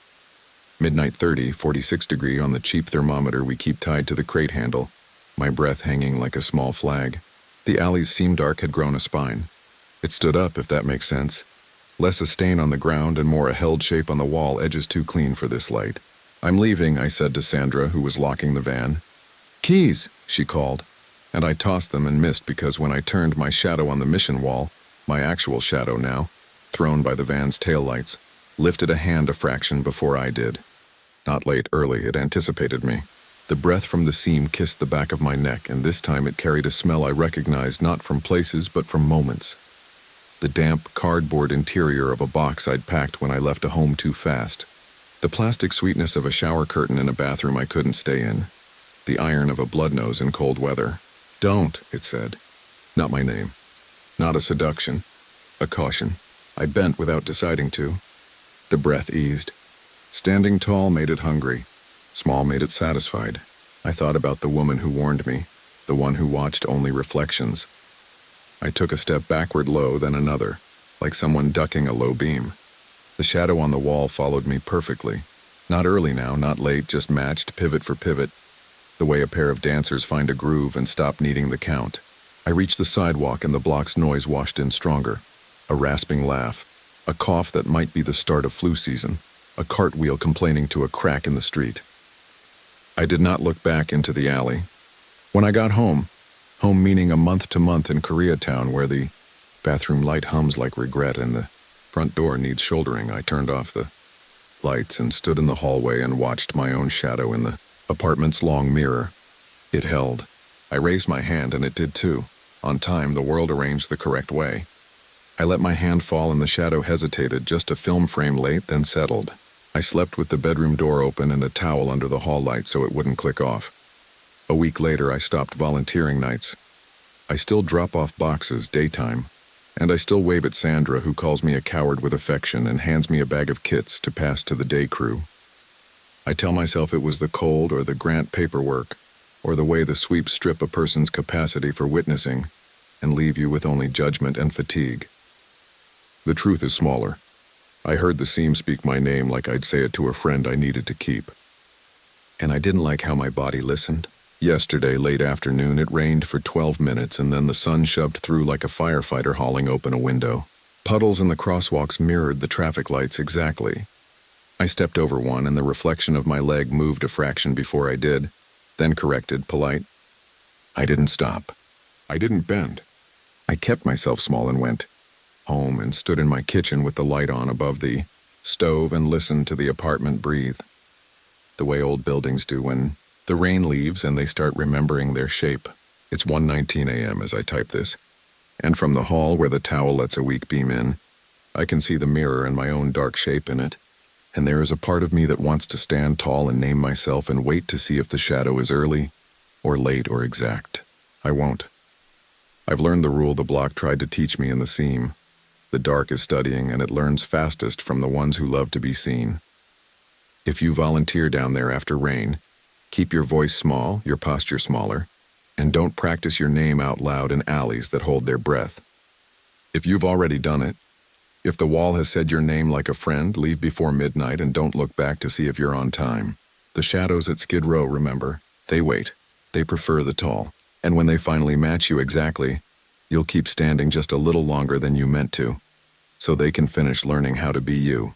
Midnight 30, 46 degree on the cheap thermometer we keep tied to the crate handle, my breath hanging like a small flag. The alley's seam dark had grown a spine. It stood up, if that makes sense. Less a stain on the ground and more a held shape on the wall, edges too clean for this light. I'm leaving, I said to Sandra, who was locking the van. Keys, she called, and I tossed them and missed because when I turned my shadow on the mission wall, my actual shadow now, thrown by the van's taillights, lifted a hand a fraction before I did. Not late, early, it anticipated me. The breath from the seam kissed the back of my neck, and this time it carried a smell I recognized not from places but from moments. The damp, cardboard interior of a box I'd packed when I left a home too fast. The plastic sweetness of a shower curtain in a bathroom I couldn't stay in. The iron of a blood nose in cold weather. Don't, it said. Not my name. Not a seduction. A caution. I bent without deciding to. The breath eased. Standing tall made it hungry. Small made it satisfied. I thought about the woman who warned me, the one who watched only reflections. I took a step backward low, then another, like someone ducking a low beam. The shadow on the wall followed me perfectly. Not early now, not late, just matched pivot for pivot, the way a pair of dancers find a groove and stop needing the count. I reached the sidewalk and the block's noise washed in stronger. A rasping laugh, a cough that might be the start of flu season, a cartwheel complaining to a crack in the street. I did not look back into the alley. When I got home meaning a month to month in Koreatown where the bathroom light hums like regret and the Front door needs shouldering. I turned off the lights and stood in the hallway and watched my own shadow in the apartment's long mirror. It held. I raised my hand and it did too. On time, the world arranged the correct way. I let my hand fall and the shadow hesitated, just a film frame late, then settled. I slept with the bedroom door open and a towel under the hall light so it wouldn't click off. A week later, I stopped volunteering nights. I still drop off boxes daytime, and I still wave at Sandra, who calls me a coward with affection and hands me a bag of kits to pass to the day crew. I tell myself it was the cold or the grant paperwork, or the way the sweeps strip a person's capacity for witnessing and leave you with only judgment and fatigue. The truth is smaller. I heard the seam speak my name like I'd say it to a friend I needed to keep. And I didn't like how my body listened. Yesterday, late afternoon, it rained for 12 minutes and then the sun shoved through like a firefighter hauling open a window. Puddles in the crosswalks mirrored the traffic lights exactly. I stepped over one and the reflection of my leg moved a fraction before I did, then corrected, polite. I didn't stop. I didn't bend. I kept myself small and went home and stood in my kitchen with the light on above the stove and listened to the apartment breathe, the way old buildings do when the rain leaves and they start remembering their shape. It's 1:19 a.m. as I type this, and from the hall where the towel lets a weak beam in, I can see the mirror and my own dark shape in it, and there is a part of me that wants to stand tall and name myself and wait to see if the shadow is early or late or exact. I won't. I've learned the rule the block tried to teach me in the seam. The dark is studying, and it learns fastest from the ones who love to be seen. If you volunteer down there after rain, keep your voice small, your posture smaller, and don't practice your name out loud in alleys that hold their breath. If you've already done it, if the wall has said your name like a friend, leave before midnight and don't look back to see if you're on time. The shadows at Skid Row, remember, they wait. They prefer the tall. And when they finally match you exactly, you'll keep standing just a little longer than you meant to, so they can finish learning how to be you.